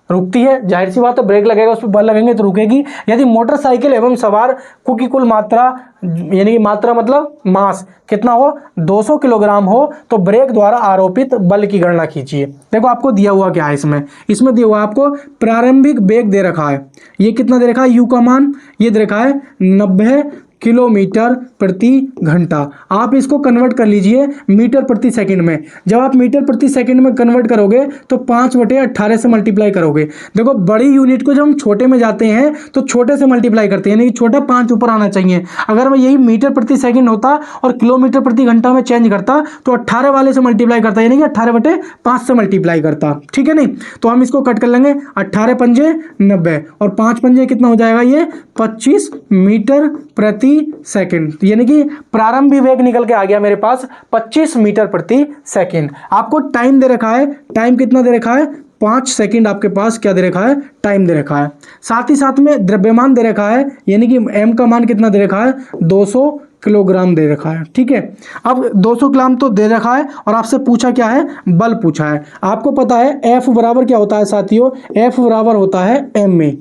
रुकती है। जाहिर सी बात है, ब्रेक लगेगा, उस पर बल लगेंगे तो रुकेगी। यदि मोटरसाइकिल एवं सवार की कुल मात्रा, यानी कि मात्रा मतलब मास कितना हो, 200 किलोग्राम हो, तो ब्रेक द्वारा आरोपित बल की गणना कीजिए। देखो आपको दिया हुआ क्या है, इसमें दिया हुआ आपको प्रारंभिक वेग दे रखा है, ये कितना दे रखा है, यू का मान ये दे रखा है 90 किलोमीटर प्रति घंटा। आप इसको कन्वर्ट कर लीजिए मीटर प्रति सेकंड में। जब आप मीटर प्रति सेकंड में कन्वर्ट करोगे तो 5/18 से मल्टीप्लाई करोगे। देखो बड़ी यूनिट को जब हम छोटे में जाते हैं तो छोटे से मल्टीप्लाई करते हैं, यानी कि छोटा 5 ऊपर आना चाहिए। अगर मैं यही मीटर प्रति सेकंड होता और किलोमीटर प्रति घंटा में चेंज करता तो 18 वाले से मल्टीप्लाई करता, यानी कि 18/5 से मल्टीप्लाई करता। ठीक है नहीं, तो हम इसको कट कर लेंगे, 18 पंजे 90 और 5 पंजे कितना हो जाएगा, ये 25 मीटर प्रति सेकंड, यानी कि प्रारंभिक वेग निकल के आ गया मेरे पास 25 मीटर प्रति सेकंड। आपको टाइम दे रखा है, टाइम कितना दे रखा है, 5 सेकंड आपके पास क्या दे रखा है, टाइम दे रखा है। साथ ही साथ में द्रव्यमान दे रखा है, यानी कि m का मान कितना दे रखा है, 200 किलोग्राम दे रखा है। ठीक है, अब 200 ग्राम तो दे रखा है और आपसे पूछा क्या है, बल पूछा है। आपको पता है F बराबर क्या होता है साथियों, F बराबर होता है ma।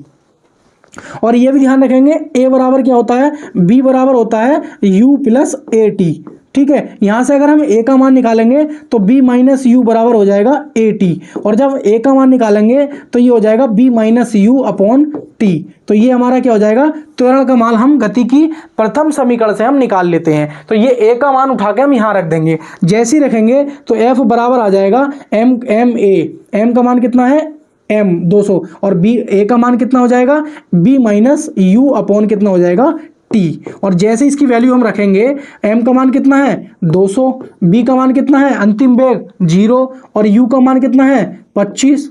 और ये भी ध्यान रखेंगे A बराबर क्या होता है, B बराबर होता है U प्लस AT। ठीक है, यहां से अगर हम A का मान निकालेंगे तो B माइनस U बराबर हो जाएगा AT, और जब A का मान निकालेंगे तो ये हो जाएगा B minus U upon T। तो ये हमारा क्या हो जाएगा, त्वरण का मान हम गति की प्रथम समीकरण से हम निकाल लेते हैं। तो ये A का मान उठा के हम यहाँ रख देंगे, जैसे ही रखेंगे तो F बराबर आ जाएगा M का मान कितना है, m 200, और b a का मान कितना हो जाएगा, b माइनस यू अपॉन कितना हो जाएगा, t। और जैसे इसकी वैल्यू हम रखेंगे, m का मान कितना है 200, b का मान कितना है, अंतिम वेग 0, और u का मान कितना है 25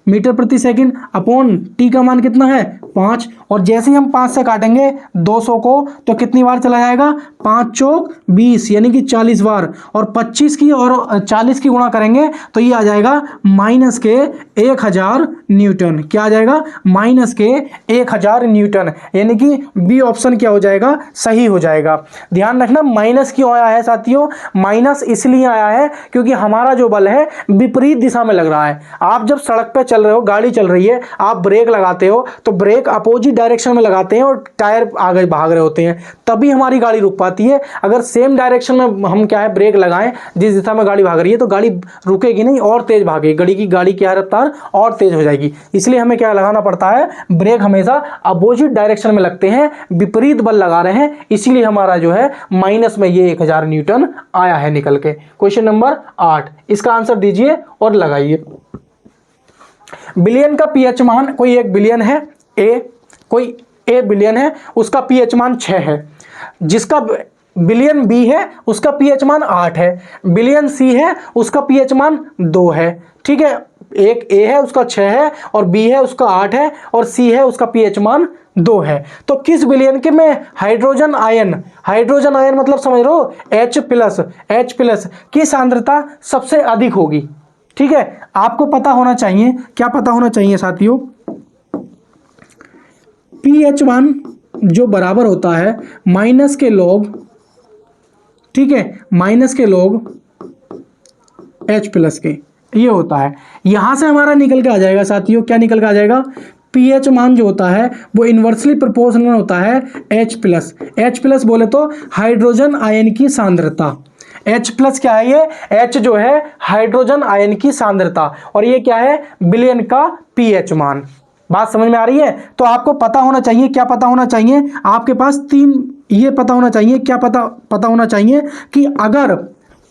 मीटर प्रति सेकंड अपॉन टी का मान कितना है 5, और जैसे ही हम 5 से काटेंगे 200 को तो कितनी बार चला जाएगा 5 चौक 20 यानी कि 40 बार, और 25 की और 40 की गुणा करेंगे तो ये आ जाएगा माइनस के 1000 न्यूटन। क्या आ जाएगा माइनस के 1000 न्यूटन, यानी कि बी ऑप्शन क्या हो जाएगा सही हो जाएगा। ध्यान रखना माइनस क्यों आया है साथियों, माइनस इसलिए आया है क्योंकि हमारा जो बल है विपरीत दिशा में लग रहा है। आप जब सड़क पे चल रहे हो, गाड़ी चल रही है, आप ब्रेक लगाते हो तो ब्रेक अपोजिट डायरेक्शन में लगाते हैं और टायर आगे भाग रहे होते हैं, तभी हमारी गाड़ी रुक पाती है। अगर सेम डायरेक्शन में हम क्या है ब्रेक लगाएं जिस दिशा में गाड़ी भाग रही है तो गाड़ी रुकेगी नहीं और तेज भागेगी, गाड़ी की रफ्तार और तेज हो जाएगी। इसलिए हमें क्या लगाना पड़ता है, ब्रेक हमेशा अपोजिट डायरेक्शन में लगते हैं, विपरीत बल लगा रहे हैं, इसीलिए हमारा जो है माइनस में ये 1000 न्यूटन आया है निकल के। क्वेश्चन नंबर 8, इसका आंसर दीजिए और लगाइए। बिलियन का पीएच मान, कोई एक बिलियन है ए, कोई ए बिलियन है, उसका पीएच मान 6 है। जिसका बिलियन बी है उसका पीएच मान 8 है। बिलियन सी है उसका पीएच मान 2 है। ठीक है, एक ए है उसका 6 है और बी है उसका 8 है और सी है उसका पीएच मान 2 है। तो किस बिलियन के में हाइड्रोजन आयन मतलब समझ रहे हो H प्लस की सांद्रता सबसे अधिक होगी। ठीक है, आपको पता होना चाहिए, क्या पता होना चाहिए साथियों, पीएच मान जो बराबर होता है माइनस के लॉग, ठीक है, माइनस के लॉग H प्लस के, ये होता है। यहां से हमारा निकल के आ जाएगा साथियों, क्या निकल के आ जाएगा, पीएच मान जो होता है वो इन्वर्सली प्रोपोर्शनल होता है H प्लस बोले तो हाइड्रोजन आयन की सांद्रता। H प्लस क्या है, ये H जो है हाइड्रोजन आयन की सांद्रता, और ये क्या है बिलियन का पीएच मान। बात समझ में आ रही है? तो आपको पता होना चाहिए, क्या पता होना चाहिए, आपके पास 3 ये पता होना चाहिए, क्या पता होना चाहिए कि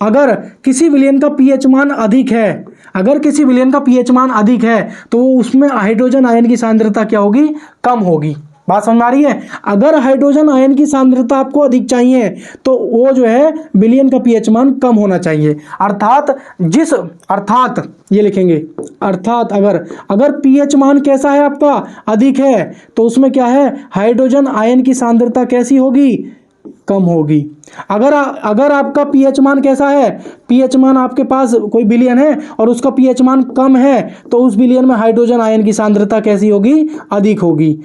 अगर किसी विलयन का पीएच मान अधिक है, अगर किसी विलयन का पीएच मान अधिक है तो उसमें हाइड्रोजन आयन की सांद्रता क्या होगी, कम होगी। बात समझ में आ रही है? अगर हाइड्रोजन आयन की सांद्रता आपको अधिक चाहिए तो वो जो है विलयन का पीएच मान कम होना चाहिए। अर्थात ये लिखेंगे, अर्थात अगर पीएच मान कैसा है आपका अधिक है तो उसमें क्या है हाइड्रोजन आयन की सांद्रता कैसी होगी, कम होगी। अगर आपका पीएच मान कैसा है, पीएच मान आपके पास कोई बिलियन है और उसका पीएच मान कम है तो उस बिलियन में हाइड्रोजन आयन की सांद्रता कैसी होगी, अधिक होगी।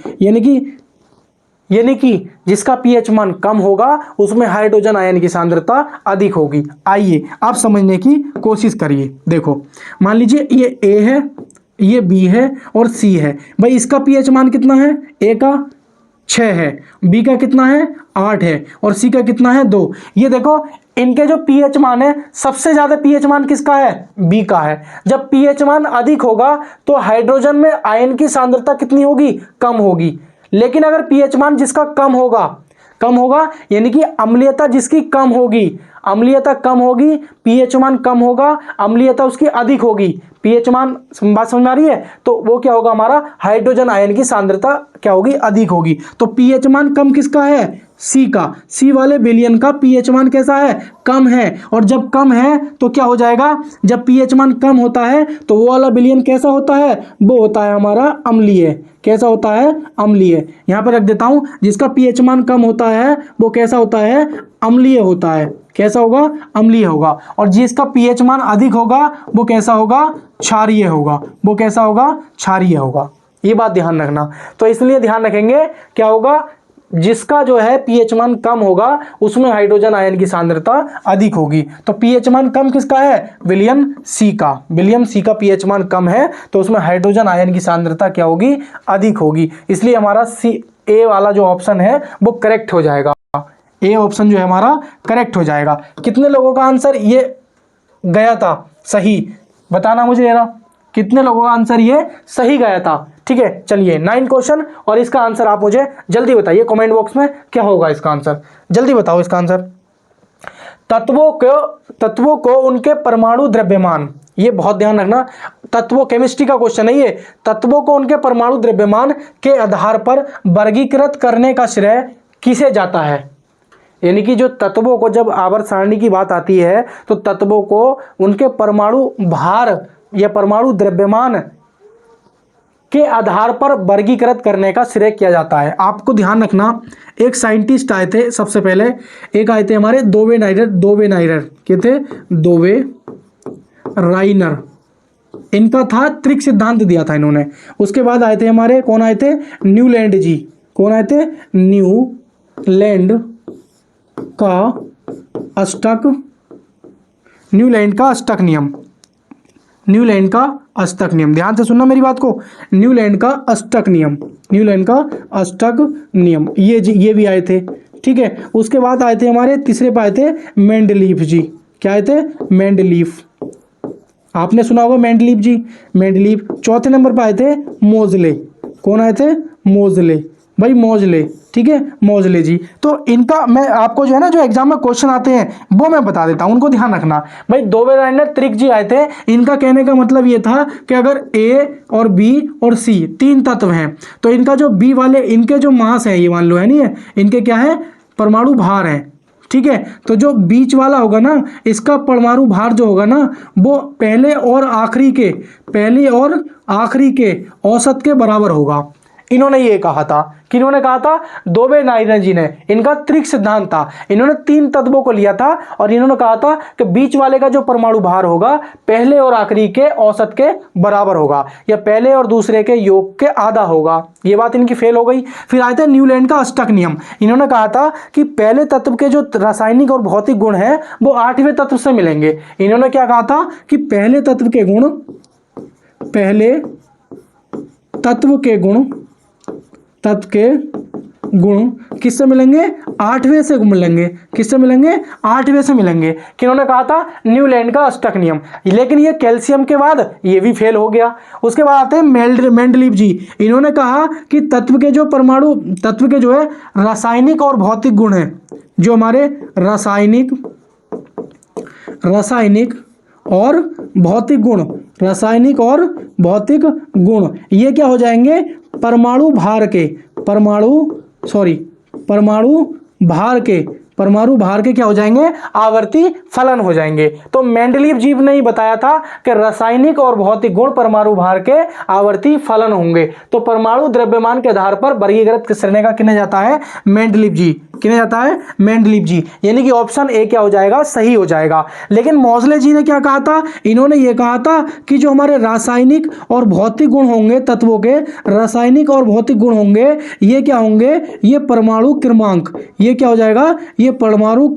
यानी कि जिसका पीएच मान कम होगा उसमें हाइड्रोजन आयन की सांद्रता अधिक होगी। आइए आप समझने की कोशिश करिए। देखो मान लीजिए ये ए है, ये बी है और सी है। भाई इसका पीएच मान कितना है, ए का 6 है, बी का कितना है 8 है और सी का कितना है 2। ये देखो इनके जो पीएच मान है, सबसे ज्यादा पीएच मान किसका है, बी का है। जब पीएच मान अधिक होगा तो हाइड्रोजन में आयन की सांद्रता कितनी होगी, कम होगी। लेकिन अगर पीएच मान जिसका कम होगा यानी कि अम्लीयता जिसकी कम होगी, अम्लीयता कम होगी, पीएच मान कम होगा, अम्लीयता उसकी अधिक होगी, पीएच मान, बात समझ में आ रही है? तो वो क्या होगा, हमारा हाइड्रोजन आयन की सांद्रता क्या होगी, अधिक होगी। तो पीएच मान कम किसका है, सी का। सी वाले विलयन का पीएच मान कैसा है, कम है। और जब कम है तो क्या हो जाएगा, जब पीएच मान कम होता है तो वो वाला विलयन कैसा होता है, वो होता है हमारा अम्लीय। कैसा होता है, अम्लीय। यहां पर रख देता हूं, जिसका पीएच मान कम होता है वो कैसा होता है, अम्लीय होता है। कैसा होगा, अम्लीय होगा। और जिसका पीएच मान अधिक होगा वो कैसा होगा, क्षारीय होगा। वो कैसा होगा, क्षारीय होगा। ये बात ध्यान रखना। तो इसलिए ध्यान रखेंगे क्या होगा, जिसका जो है पीएच मान कम होगा उसमें हाइड्रोजन आयन की सांद्रता अधिक होगी। तो पीएच मान कम किसका है, विलियम सी का। विलियम सी का पीएच मान कम है तो उसमें हाइड्रोजन आयन की सांद्रता क्या होगी, अधिक होगी। इसलिए हमारा सी ए वाला जो ऑप्शन है वो करेक्ट हो जाएगा। ए ऑप्शन जो है हमारा करेक्ट हो जाएगा। कितने लोगों का आंसर ये गया था सही, बताना मुझे ना, कितने लोगों का आंसर ये सही गया था। ठीक है, चलिए 9 क्वेश्चन और इसका आंसर आप मुझे जल्दी बताइए कमेंट बॉक्स में, क्या होगा इसका आंसर, जल्दी बताओ इसका आंसर। तत्वों को उनके परमाणु द्रव्यमान, ये बहुत ध्यान रखना, तत्वों, केमिस्ट्री का क्वेश्चन है ये। तत्वों को उनके परमाणु द्रव्यमान के आधार पर वर्गीकृत करने का श्रेय किसे जाता है। यानी कि जो तत्वों को, जब आवर्त सारणी की बात आती है तो तत्वों को उनके परमाणु भार या परमाणु द्रव्यमान के आधार पर वर्गीकृत करने का श्रेय किया जाता है। आपको ध्यान रखना, एक साइंटिस्ट आए थे सबसे पहले, एक आए थे हमारे दोवे नाइरर के थे, दोवे राइनर, इनका था त्रिक सिद्धांत दिया था इन्होंने। उसके बाद आए थे हमारे, कौन आए थे, न्यूलैंड जी, कौन आए थे, न्यूलैंड का अष्टक, न्यूलैंड का अष्टक नियम, न्यूलैंड का अष्टक नियम, ध्यान से सुनना मेरी बात को, न्यूलैंड का अष्टक नियम, न्यूलैंड का अष्टक नियम, ये भी आए थे, ठीक है। उसके बाद आए थे हमारे, तीसरे पे आए थे मेंडलीफ जी, क्या आए थे, मेंडलीफ, आपने सुना होगा मेंडलीफ जी, मेंडलीफ। चौथे नंबर पर आए थे मोजले, कौन आए थे, मोजले, भाई मोजले, ठीक है, मोजले जी। तो इनका मैं आपको जो है ना, जो एग्जाम में क्वेश्चन आते हैं वो मैं बता देता हूं, उनको ध्यान रखना। भाई दोवे राइनर त्रिक जी आए थे, इनका कहने का मतलब ये था कि अगर ए और बी और सी तीन तत्व हैं तो इनका जो बी वाले, इनके जो मास है, ये मान लो है नहीं है, इनके क्या है, परमाणु भार है, ठीक है। तो जो बीच वाला होगा ना, इसका परमाणु भार जो होगा ना, वो पहले और आखिरी के औसत के बराबर होगा। इन्होंने ये कहा था, कि इन्होंने कहा था, दोवे नाइरन जी ने, इनका त्रिक सिद्धांत था, इन्होंने तीन तत्वों को लिया था और इन्होंने कहा था कि बीच वाले का जो परमाणु भार होगा पहले और आखिरी के औसत के बराबर होगा, या पहले और दूसरे के योग के आधा होगा। ये बात इनकी फेल हो गई। फिर आए थे न्यूलैंड का अष्टक नियम, इन्होंने कहा था कि पहले तत्व के जो रासायनिक और भौतिक गुण हैं वो आठवें तत्व से मिलेंगे। इन्होंने क्या कहा था कि पहले तत्व के गुण किससे मिलेंगे, आठवें से मिलेंगे, किससे मिलेंगे, आठवें से मिलेंगे। किन्होंने कहा था, न्यूलैंड का अष्टक नियम। लेकिन ये कैल्शियम के बाद ये भी फेल हो गया। उसके बाद आते हैं मेंडलीफ जी, इन्होंने कहा कि तत्व के जो है रासायनिक और भौतिक गुण हैं, जो हमारे रासायनिक और भौतिक गुण, ये क्या हो जाएंगे, परमाणु भार के क्या हो जाएंगे, आवर्ती फलन हो जाएंगे। तो मेंडलीफ जी ने बताया था कि रासायनिक और भौतिक गुण परमाणु भार के आवर्ती फलन होंगे। तो परमाणु द्रव्यमान के आधार पर वर्गीकृत करने का किया जाता है, मेंडलीफ जी, यानी कि ऑप्शन ए क्या हो जाएगा, सही हो जाएगा। लेकिन मोजले जी ने क्या कहा था, इन्होंने ये कहा था कि जो हमारे रासायनिक और भौतिक गुण होंगे, तत्वों के रासायनिक और भौतिक गुण होंगे, ये क्या होंगे, ये परमाणु क्रमांक, ये क्या हो जाएगा, ये परमाणु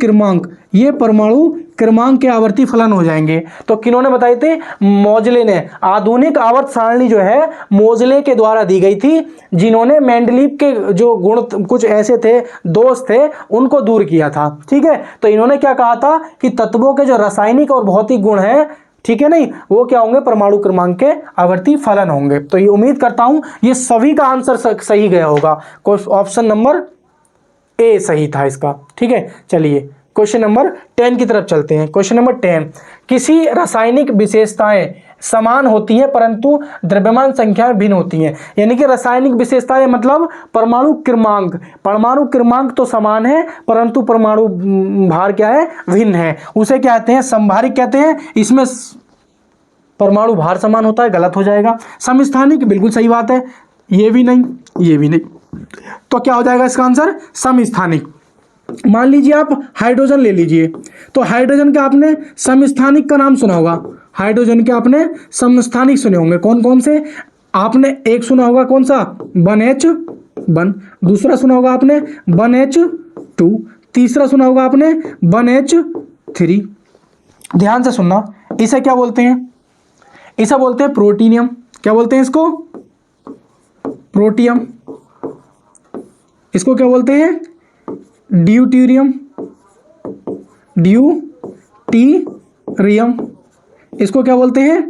क्रमांक के आवर्ती फलन हो जाएंगे। तो किन्होंने बताए थे, मोजले ने। आधुनिक आवर्त सारणी जो है मोजले के द्वारा दी गई थी, जिन्होंने मेंडलीफ के जो गुण कुछ ऐसे थे, दोष थे, उनको दूर किया था, ठीक है। तो इन्होंने क्या कहा था कि तत्वों के जो रासायनिक और भौतिक गुण हैं, ठीक है नहीं, वो क्या होंगे, परमाणु क्रमांक के आवर्ती फलन होंगे। तो ये उम्मीद करता हूं ये सभी का आंसर सही गया होगा। ऑप्शन नंबर ए सही था इसका, ठीक है। चलिए क्वेश्चन नंबर 10 की तरफ चलते हैं। क्वेश्चन नंबर 10, किसी रासायनिक विशेषताएं समान होती हैं परंतु द्रव्यमान संख्याएं भिन्न होती हैं। यानी कि रासायनिक विशेषताएं मतलब परमाणु क्रमांक तो समान है परंतु परमाणु भार क्या है, भिन्न है। उसे क्या कहते हैं, समभारिक कहते हैं। इसमें परमाणु भार समान होता है, गलत हो जाएगा। समस्थानिक, बिल्कुल सही बात है, ये भी नहीं। तो क्या हो जाएगा इसका आंसर, समस्थानिक। मान लीजिए आप हाइड्रोजन ले लीजिए, तो हाइड्रोजन के आपने समस्थानिक का नाम सुना होगा, हाइड्रोजन के आपने समस्थानिक सुने होंगे। कौन कौन से, आपने एक सुना होगा, कौन सा, 1H1, दूसरा सुना होगा आपने 1H2, तीसरा सुना होगा आपने 1H3। ध्यान से सुनना, इसे क्या बोलते हैं, इसे बोलते हैं प्रोटीनियम। क्या बोलते हैं इसको, प्रोटियम। इसको क्या बोलते हैं, ड्यूटीरियम। इसको क्या बोलते हैं,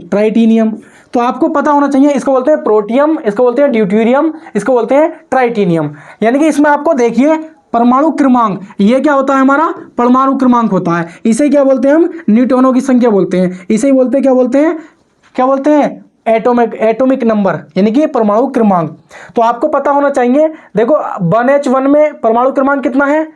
ट्राइटीनियम। तो आपको पता होना चाहिए, इसको बोलते हैं प्रोटियम, इसको बोलते हैं ड्यूटीरियम, इसको बोलते हैं ट्राइटीनियम। यानी कि इसमें आपको देखिए परमाणु क्रमांक, ये क्या होता है, हमारा परमाणु क्रमांक होता है। इसे क्या बोलते हैं हम, न्यूट्रॉनों की संख्या बोलते हैं। इसे ही बोलते हैं, क्या बोलते हैं एटॉमिक नंबर, यानी कि परमाणु क्रमांक। तो आपको पता होना चाहिए, देखो 1H1 में परमाणु क्रमांक कितना है,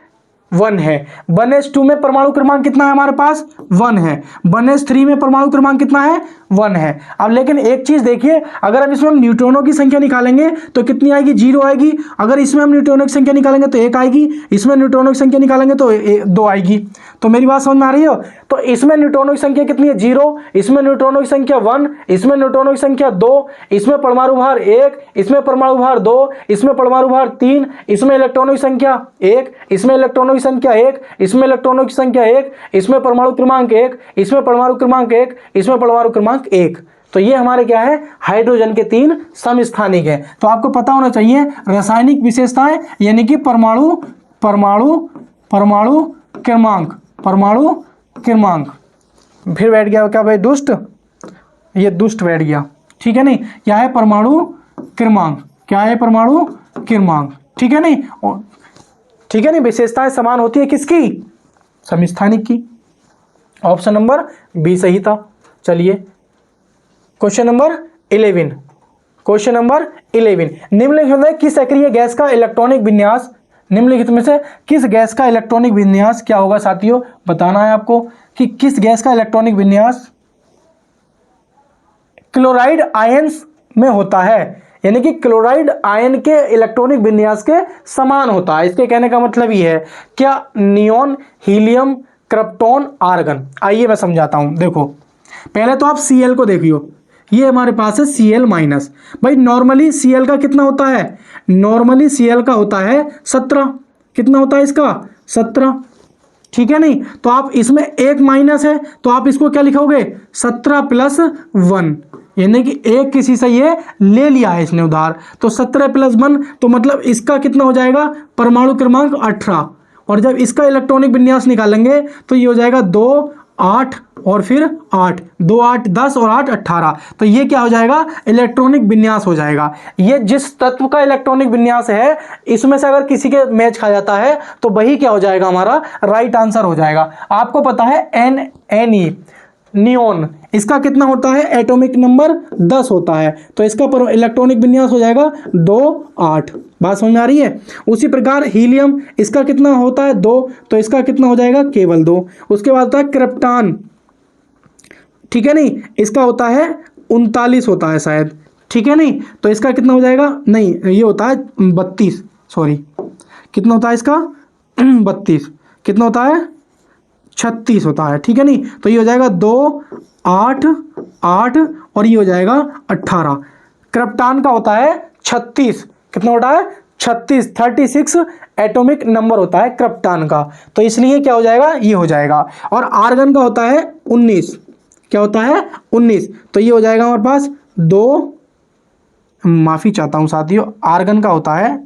1 है। 1s2 में परमाणु क्रमांक कितना है हमारे पास? 1 है। 1s3 में परमाणु क्रमांक कितना है? 1 है। अब लेकिन एक चीज देखिए, अगर हम इसमें न्यूट्रॉनों की संख्या निकालेंगे तो कितनी आएगी? 0 आएगी। अगर इसमें हम न्यूट्रॉनों की संख्या निकालेंगे तो 1 आएगी, इसमें न्यूट्रॉनों की संख्या निकालेंगे तो 2 आएगी। तो मेरी बात समझ में आ रही हो? तो इसमें न्यूट्रॉनों की संख्या कितनी है? 0, इसमें न्यूट्रॉनों की संख्या 1, इसमें न्यूट्रॉनों की संख्या 2, इसमें परमाणु भार 1, इसमें परमाणु भार 2, इसमें परमाणु भार 3, इसमें इलेक्ट्रॉनों की संख्या 1, इसमें इलेक्ट्रॉनों की संख्या 1, इसमें इलेक्ट्रॉनों की संख्या 1, इसमें परमाणु क्रमांक 1, इसमें परमाणु क्रमांक 1, इसमें परमाणु क्रमांक 1। तो ये हमारे क्या है? हाइड्रोजन के 3 समस्थानिक हैं। तो आपको पता होना चाहिए रासायनिक विशेषताएं, यानी कि परमाणु परमाणु परमाणु क्रमांक, परमाणु क्रमांक। फिर बैठ गया क्या भाई? दुष्ट, ये दुष्ट बैठ गया, ठीक है नहीं? क्या है? परमाणु क्रमांक। क्या है? परमाणु क्रमांक, ठीक है नहीं? ठीक है नहीं? विशेषताएं समान होती है किसकी? समस्थानिक की। ऑप्शन नंबर बी सही था। चलिए क्वेश्चन नंबर 11। क्वेश्चन नंबर 11, निम्नलिखित में किस सक्रिय गैस का इलेक्ट्रॉनिक विन्यास, निम्नलिखित में से किस गैस का इलेक्ट्रॉनिक विन्यास क्या होगा साथियों? बताना है आपको कि किस गैस का इलेक्ट्रॉनिक विन्यास क्लोराइड आयंस में होता है, यानी कि क्लोराइड आयन के इलेक्ट्रॉनिक विन्यास के समान होता है। इसके कहने का मतलब ये है, क्या नियोन, हीलियम, क्रिप्टॉन, आर्गन। आइए मैं समझाता हूं। देखो पहले तो आप Cl को देखियो, ये हमारे पास है Cl माइनस। भाई नॉर्मली Cl का कितना होता है? नॉर्मली Cl का होता है 17। कितना होता है इसका? 17, ठीक है नहीं? तो आप इसमें एक माइनस है तो आप इसको क्या लिखोगे? 17 + 1, यानी कि एक किसी से ये ले लिया है इसने उधार, तो 17 + 1, तो मतलब इसका कितना हो जाएगा? परमाणु क्रमांक 18। और जब इसका इलेक्ट्रॉनिक विन्यास निकालेंगे तो ये हो जाएगा 2, 8 और फिर 8, 2, 8, 10 और 8, 18। तो ये क्या हो जाएगा? इलेक्ट्रॉनिक विन्यास हो जाएगा। ये जिस तत्व का इलेक्ट्रॉनिक विन्यास है इसमें से अगर किसी के मैच खा जाता है तो वही क्या हो जाएगा? हमारा राइट आंसर हो जाएगा। आपको पता है NNE, नियोन, इसका कितना होता है? एटॉमिक नंबर 10 होता है, तो इसका इलेक्ट्रॉनिक विन्यास हो जाएगा 2, 8। बात समझ में आ रही है? उसी प्रकार हीलियम, इसका कितना होता है? 2, तो इसका कितना हो जाएगा? केवल 2। उसके बाद होता है क्रिप्टॉन, ठीक है नहीं? इसका होता है 39 होता है शायद, ठीक है नहीं? तो इसका कितना हो जाएगा? नहीं, ये होता है 32, सॉरी, कितना होता है इसका? 32। कितना होता है? 36 होता है, ठीक है नहीं? तो ये हो जाएगा 2, 8, 8 और ये हो जाएगा 18। क्रिप्टॉन का होता है 36। कितना होता है? 36, 36 एटॉमिक नंबर होता है क्रिप्टॉन का, तो इसलिए क्या हो जाएगा? ये हो जाएगा। और आर्गन का होता है 19। क्या होता है? 19। तो ये हो जाएगा हमारे पास 2, माफी चाहता हूं साथियों, आर्गन का होता है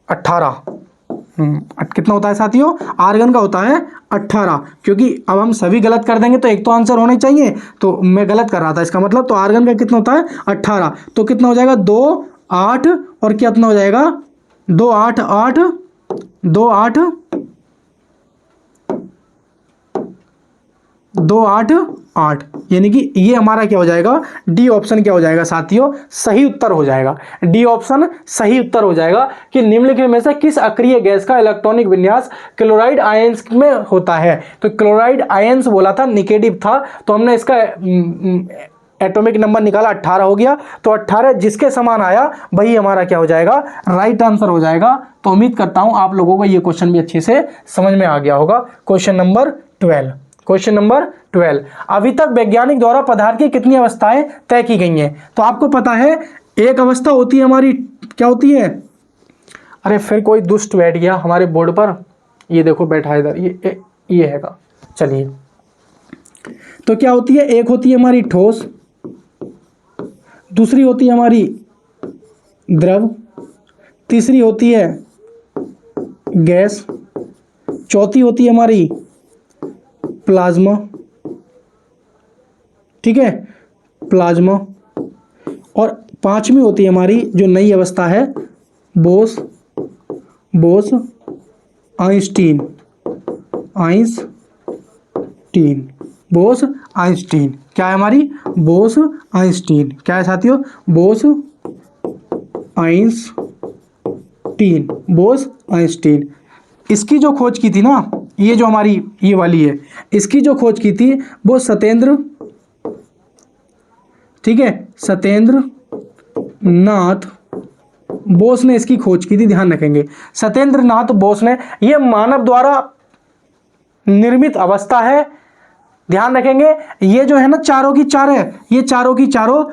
18। कितना होता है साथियों? आर्गन का होता है 18, क्योंकि अब हम सभी गलत कर देंगे तो एक तो आंसर होना चाहिए, तो मैं गलत कर रहा था इसका मतलब। तो आर्गन का कितना होता है? 18। तो कितना हो जाएगा? 2, 8 और कितना हो जाएगा? 2, 8, 8, 2, 8, 2, 8, 8, यानी कि ये हमारा क्या हो जाएगा? डी ऑप्शन क्या हो जाएगा साथियों? सही उत्तर हो जाएगा। डी ऑप्शन सही उत्तर हो जाएगा कि निम्नलिखित में से किस अक्रिय गैस का इलेक्ट्रॉनिक विन्यास क्लोराइड आयंस में होता है? तो क्लोराइड आयंस बोला था, निगेटिव था, तो हमने इसका एटॉमिक नंबर निकाला, 18 हो गया। तो 18 जिसके समान आया वही हमारा क्या हो जाएगा? राइट आंसर हो जाएगा। तो उम्मीद करता हूं आप लोगों को ये क्वेश्चन भी अच्छे से समझ में आ गया होगा। Question number 12। क्वेश्चन नंबर 12, अभी तक वैज्ञानिक द्वारा पदार्थ की कितनी अवस्थाएं तय की गई हैं? तो आपको पता है एक अवस्था होती है हमारी, क्या होती है? अरे फिर कोई दुष्ट बैठ गया हमारे बोर्ड पर, ये देखो बैठा है इधर, ये हैगा। चलिए, तो क्या होती है? एक होती है हमारी ठोस, दूसरी होती है हमारी द्रव, तीसरी होती है गैस, चौथी होती है हमारी प्लाज्मा, ठीक है, प्लाज्मा, और पांचवी होती है हमारी जो नई अवस्था है बोस आइंस्टीन, बोस आइंस्टीन। क्या है हमारी? बोस आइंस्टीन। क्या है साथियों? Bose Einstein, Bose Einstein. इसकी जो खोज की थी ना, ये जो हमारी ये वाली है, इसकी जो खोज की थी वो सत्येंद्र, ठीक है, सत्येंद्र नाथ बोस ने इसकी खोज की थी, ध्यान रखेंगे, सत्येंद्र नाथ बोस ने। ये मानव द्वारा निर्मित अवस्था है, ध्यान रखेंगे। ये जो है ना चारों की चार है, ये चारों की चारों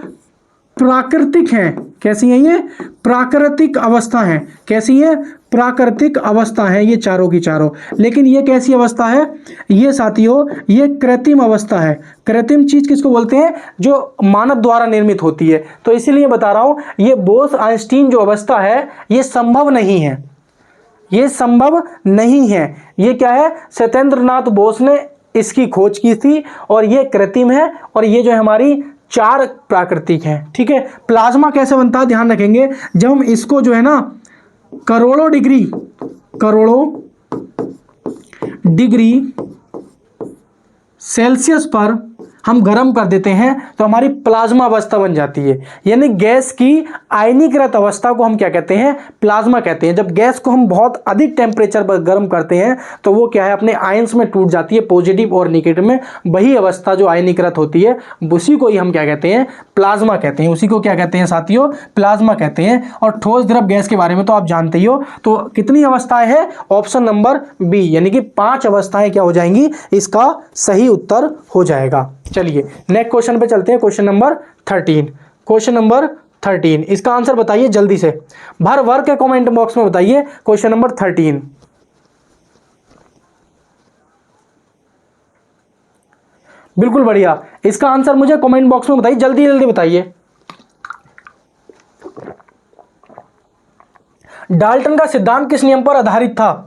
प्राकृतिक हैं। कैसी हैं ये? प्राकृतिक अवस्था है। कैसी है? प्राकृतिक अवस्था है ये चारों की चारों। लेकिन ये कैसी अवस्था है? ये साथियों ये कृत्रिम अवस्था है। कृत्रिम चीज किसको बोलते हैं? जो मानव द्वारा निर्मित होती है। तो इसीलिए बता रहा हूं ये बोस आइंस्टीन जो अवस्था है ये संभव नहीं है, ये संभव नहीं है। ये क्या है? सत्येंद्र नाथ बोस ने इसकी खोज की थी और ये कृत्रिम है और ये जो है हमारी चार प्राकृतिक है। ठीक है। प्लाज्मा कैसे बनता है ध्यान रखेंगे, जब हम इसको जो है ना करोड़ों डिग्री सेल्सियस पर हम गर्म कर देते हैं तो हमारी प्लाज्मा अवस्था बन जाती है। यानी गैस की आयनीकृत अवस्था को हम क्या कहते हैं? प्लाज्मा कहते हैं। जब गैस को हम बहुत अधिक टेम्परेचर पर गर्म करते हैं तो वो क्या है? अपने आयंस में टूट जाती है, पॉजिटिव और नेगेटिव में। वही अवस्था जो आयनीकृत होती है उसी को ही हम क्या कहते हैं? प्लाज्मा कहते हैं। उसी को क्या कहते हैं साथियों? प्लाज्मा कहते हैं। और ठोस द्रव गैस के बारे में तो आप जानते ही हो। तो कितनी अवस्थाएं हैं? ऑप्शन नंबर बी, यानी कि 5 अवस्थाएं क्या हो जाएंगी? इसका सही उत्तर हो जाएगा। चलिए नेक्स्ट क्वेश्चन पे चलते हैं। Question number 13। क्वेश्चन नंबर 13 इसका आंसर बताइए जल्दी से, भर वर्ग के कमेंट बॉक्स में बताइए। क्वेश्चन नंबर 13 बिल्कुल बढ़िया। इसका आंसर मुझे कमेंट बॉक्स में बताइए, जल्दी जल्दी बताइए। डाल्टन का सिद्धांत किस नियम पर आधारित था?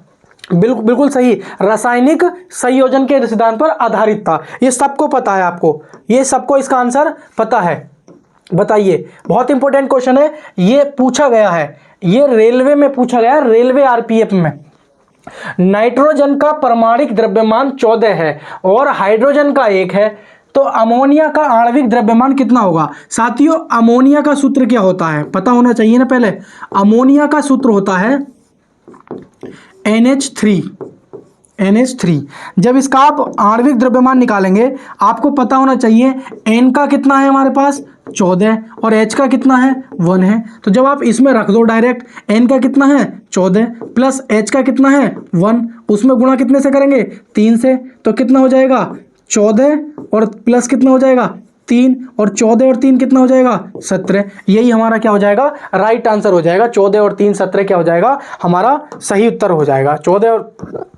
बिल्कुल बिल्कुल सही, रासायनिक संयोजन के सिद्धांत पर आधारित था। ये सबको पता है, आपको ये सबको इसका आंसर पता है। बताइए, बहुत इंपॉर्टेंट क्वेश्चन है, ये पूछा गया है, ये रेलवे में पूछा गया है, रेलवे आरपीएफ में। नाइट्रोजन का परमाणिक द्रव्यमान 14 है और हाइड्रोजन का 1 है, तो अमोनिया का आणविक द्रव्यमान कितना होगा? साथियों अमोनिया का सूत्र क्या होता है पता होना चाहिए ना। पहले अमोनिया का सूत्र होता है NH3। जब इसका आप आणविक द्रव्यमान निकालेंगे आपको पता होना चाहिए N का कितना है हमारे पास 14 और H का कितना है 1 है। तो जब आप इसमें रख दो डायरेक्ट, N का कितना है 14 प्लस H का कितना है 1, उसमें गुणा कितने से करेंगे? 3 से। तो कितना हो जाएगा? 14 और प्लस कितना हो जाएगा? 3 और 14 और 3 कितना हो जाएगा? 17। यही हमारा क्या हो जाएगा? राइट आंसर हो जाएगा। 14 और 3 17 क्या हो जाएगा? हमारा सही उत्तर हो जाएगा। 14 और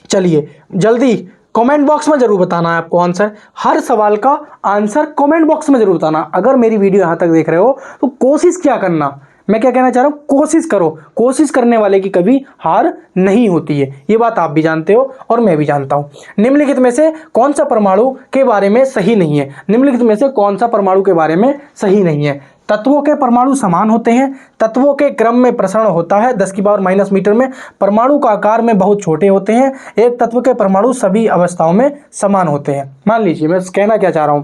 चलिए जल्दी कमेंट बॉक्स में जरूर बताना है आपको आंसर। हर सवाल का आंसर कमेंट बॉक्स में जरूर बताना। अगर मेरी वीडियो यहां तक देख रहे हो तो कोशिश क्या करना, मैं क्या कहना चाह रहा हूं, कोशिश करो। कोशिश करने वाले की कभी हार नहीं होती है, ये बात आप भी जानते हो और मैं भी जानता हूं। निम्नलिखित में से कौन सा परमाणु के बारे में सही नहीं है? निम्नलिखित में से कौन सा परमाणु के बारे में सही नहीं है? तत्वों के परमाणु समान होते हैं, तत्वों के क्रम में प्रसरण होता है 10⁻⁻ मीटर में, परमाणु का आकार में बहुत छोटे होते हैं, एक तत्व के परमाणु सभी अवस्थाओं में समान होते हैं। मान लीजिए मैं कहना क्या चाह रहा हूं,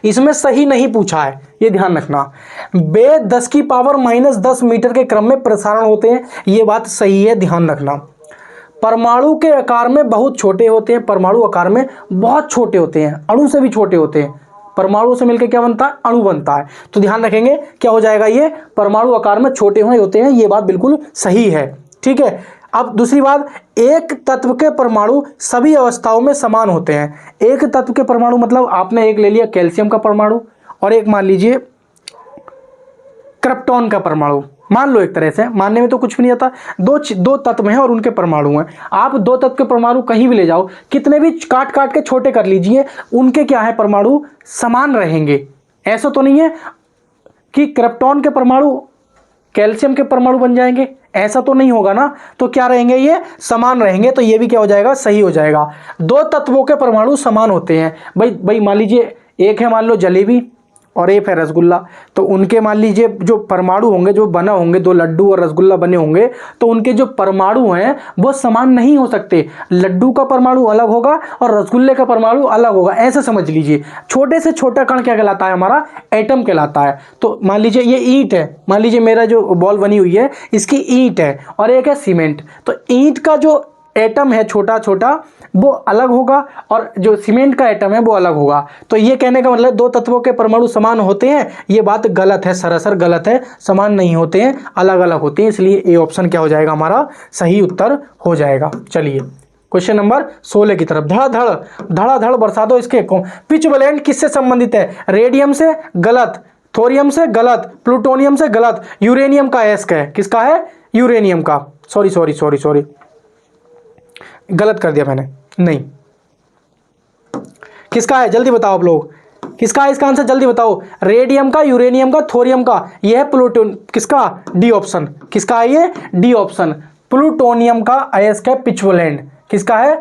इसमें सही नहीं पूछा है, ये ध्यान रखना। वे 10⁻10 मीटर के क्रम में प्रसारण होते हैं, ये बात सही है, ध्यान रखना। परमाणु के आकार में बहुत छोटे होते हैं, परमाणु आकार में बहुत छोटे होते हैं, अणु से भी छोटे होते हैं। परमाणु से मिलकर क्या बनता है? अणु बनता है। तो ध्यान रखेंगे क्या हो जाएगा? ये परमाणु आकार में छोटे होते हैं, ये बात बिल्कुल सही है। ठीक है। अब दूसरी बात, एक तत्व के परमाणु सभी अवस्थाओं में समान होते हैं। एक तत्व के परमाणु मतलब आपने एक ले लिया कैल्शियम का परमाणु और एक मान लीजिए क्रिप्टॉन का परमाणु, मान लो, एक तरह से मानने में तो कुछ भी नहीं आता। दो तत्व हैं और उनके परमाणु हैं। आप दो तत्व के परमाणु कहीं भी ले जाओ, कितने भी काट काट के छोटे कर लीजिए, उनके क्या है? परमाणु समान रहेंगे। ऐसा तो नहीं है कि क्रिप्टॉन के परमाणु कैल्शियम के परमाणु बन जाएंगे, ऐसा तो नहीं होगा ना। तो क्या रहेंगे? ये समान रहेंगे। तो ये भी क्या हो जाएगा? सही हो जाएगा। दो तत्वों के परमाणु समान होते हैं। भाई मान लीजिए एक है मान लो जलेबी और एफ है रसगुल्ला। तो उनके मान लीजिए जो परमाणु होंगे, जो बना होंगे, दो लड्डू और रसगुल्ला बने होंगे, तो उनके जो परमाणु हैं वो समान नहीं हो सकते। लड्डू का परमाणु अलग होगा और रसगुल्ले का परमाणु अलग होगा, ऐसे समझ लीजिए। छोटे से छोटा कण क्या कहलाता है? हमारा एटम कहलाता है। तो मान लीजिए ये ईंट है, मान लीजिए मेरा जो बॉल बनी हुई है इसकी ईंट है और एक है सीमेंट। तो ईंट का जो एटम है छोटा छोटा वो अलग होगा और जो सीमेंट का एटम है वो अलग होगा। तो ये कहने का मतलब दो तत्वों के परमाणु समान होते हैं, ये बात गलत है, सरासर गलत है। समान नहीं होते हैं, अलग अलग होते हैं। इसलिए ए ऑप्शन क्या हो जाएगा? हमारा सही उत्तर हो जाएगा। चलिए क्वेश्चन नंबर 16 की तरफ। धड़ाधड़ बरसा दो इसके। पिच ब्लेंड किससे संबंधित है? रेडियम से? गलत। थोरियम से? गलत। प्लूटोनियम से? गलत। यूरेनियम का एस्क है। किसका है? यूरेनियम का। सॉरी गलत कर दिया मैंने, नहीं। किसका है? जल्दी बताओ आप लोग, किसका है इसका आंसर? जल्दी बताओ। रेडियम का, यूरेनियम का, थोरियम का। यह है प्लूटोन। किसका? D option. किसका है ये? D option. प्लूटोनियम का अयस्क है पिचवलेंट। किसका है?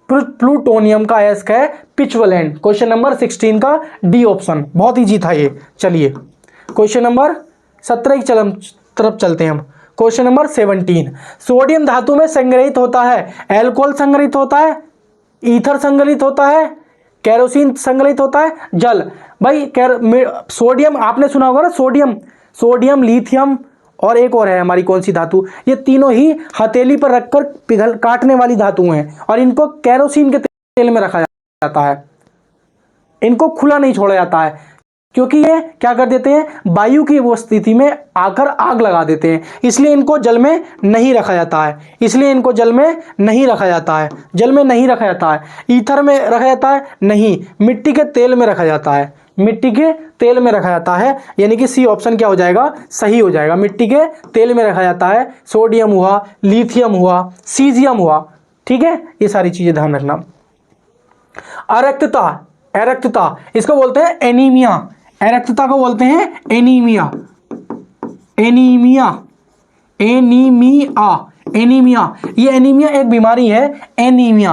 प्लूटोनियम का अयस्क है पिचवलेंट। क्वेश्चन नंबर 16 का डी ऑप्शन। बहुत इजी था ये। चलिए क्वेश्चन नंबर 17 की तरफ चलते हैं हम। Question number 17। सोडियम धातु में संग्रहित होता है। एल्कोहल संग्रहित होता है, ईथर संग्रहित होता है, केरोसिन संग्रहित होता है, जल। भाई सोडियम आपने सुना होगा ना, सोडियम लिथियम और एक और है हमारी कौन सी धातु, ये तीनों ही हथेली पर रखकर काटने वाली धातु हैं और इनको केरोसिन के तेल में रखा जाता है। इनको खुला नहीं छोड़ा जाता है क्योंकि ये क्या कर देते हैं? वायु की उपस्थिति में आकर आग लगा देते हैं। इसलिए इनको जल में नहीं रखा जाता है। जल में नहीं रखा जाता है। ईथर में रखा जाता है? नहीं। मिट्टी के तेल में रखा जाता है। यानी कि सी ऑप्शन क्या हो जाएगा? सही हो जाएगा। मिट्टी के तेल में रखा जाता है। सोडियम हुआ, लिथियम हुआ, सीजियम हुआ। ठीक है, ये सारी चीजें ध्यान रखना। अरक्तता इसको बोलते हैं एनीमिया। अरक्तता को बोलते हैं एनीमिया। ये एनीमिया एक बीमारी है। एनीमिया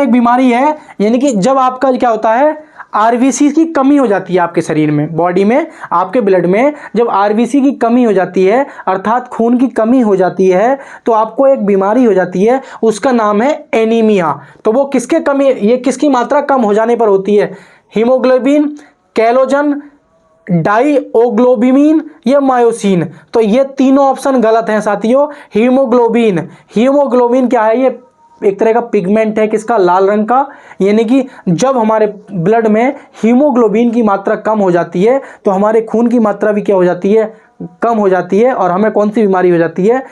एक बीमारी है। यानी कि जब आपका क्या होता है? आरबीसी की कमी हो जाती है आपके शरीर में, बॉडी में, आपके ब्लड में जब आरबीसी की कमी हो जाती है, अर्थात खून की कमी हो जाती है, तो आपको एक बीमारी हो जाती है, उसका नाम है एनीमिया। तो वो किसके कमी, ये किसकी मात्रा कम हो जाने पर होती है? हीमोग्लोबिन, कैलोजन, डाईओग्लोबिमिन या मायोसिन। तो ये तीनों ऑप्शन गलत हैं साथियों। हीमोग्लोबिन क्या है? ये एक तरह का पिगमेंट है। किसका? लाल रंग का। यानी कि जब हमारे ब्लड में हीमोग्लोबिन की मात्रा कम हो जाती है तो हमारे खून की मात्रा भी क्या हो जाती है? कम हो जाती है और हमें कौन सी बीमारी हो जाती है?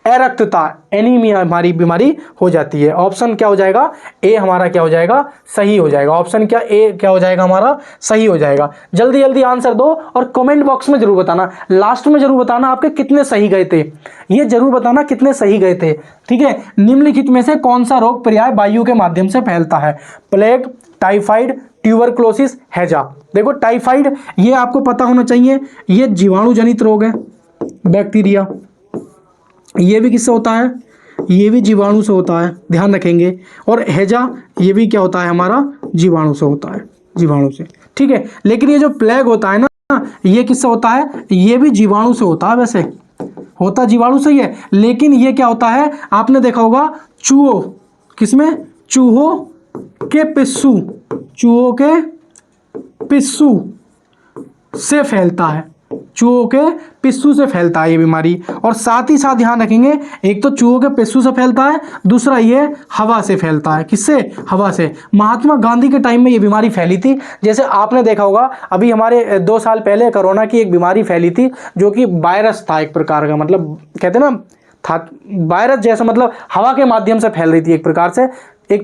अरक्तता, एनीमिया हमारी बीमारी हो जाती है। ऑप्शन क्या हो जाएगा? ए हमारा क्या हो जाएगा? सही हो जाएगा। ऑप्शन क्या? ए क्या हो जाएगा हमारा? सही हो जाएगा। जल्दी जल्दी आंसर दो और कमेंट बॉक्स में जरूर बताना, लास्ट में जरूर बताना आपके कितने सही गए थे। ये जरूर बताना कितने सही गए थे। ठीक है। निम्नलिखित में से कौन सा रोग पर्याय वायु के माध्यम से फैलता है? प्लेग, टाइफाइड, ट्यूबरक्लोसिस, हैजा। देखो टाइफाइड ये आपको पता होना चाहिए, ये जीवाणु जनित रोग है, बैक्टीरिया। ये भी किससे होता है? ये भी जीवाणु से होता है, ध्यान रखेंगे। और हैजा ये भी क्या होता है? हमारा जीवाणु से होता है, जीवाणु से। ठीक है। लेकिन ये जो प्लेग होता है ना, ये किससे होता है? ये भी जीवाणु से होता है। वैसे होता जीवाणु से ही है, लेकिन ये क्या होता है? आपने देखा होगा चूहों, किसमें? चूहों के पिस्सू से फैलता है। चूहों के पिस्सू से फैलता है ये बीमारी। और साथ ही साथ ध्यान रखेंगे, एक तो चूहों के पिस्सू से फैलता है, दूसरा ये हवा से फैलता है। किससे? हवा से। महात्मा गांधी के टाइम में ये बीमारी फैली थी। जैसे आपने देखा होगा अभी हमारे 2 साल पहले कोरोना की एक बीमारी फैली थी, जो कि वायरस था एक प्रकार का, मतलब कहते ना था वायरस जैसा, मतलब हवा के माध्यम से फैल रही थी। एक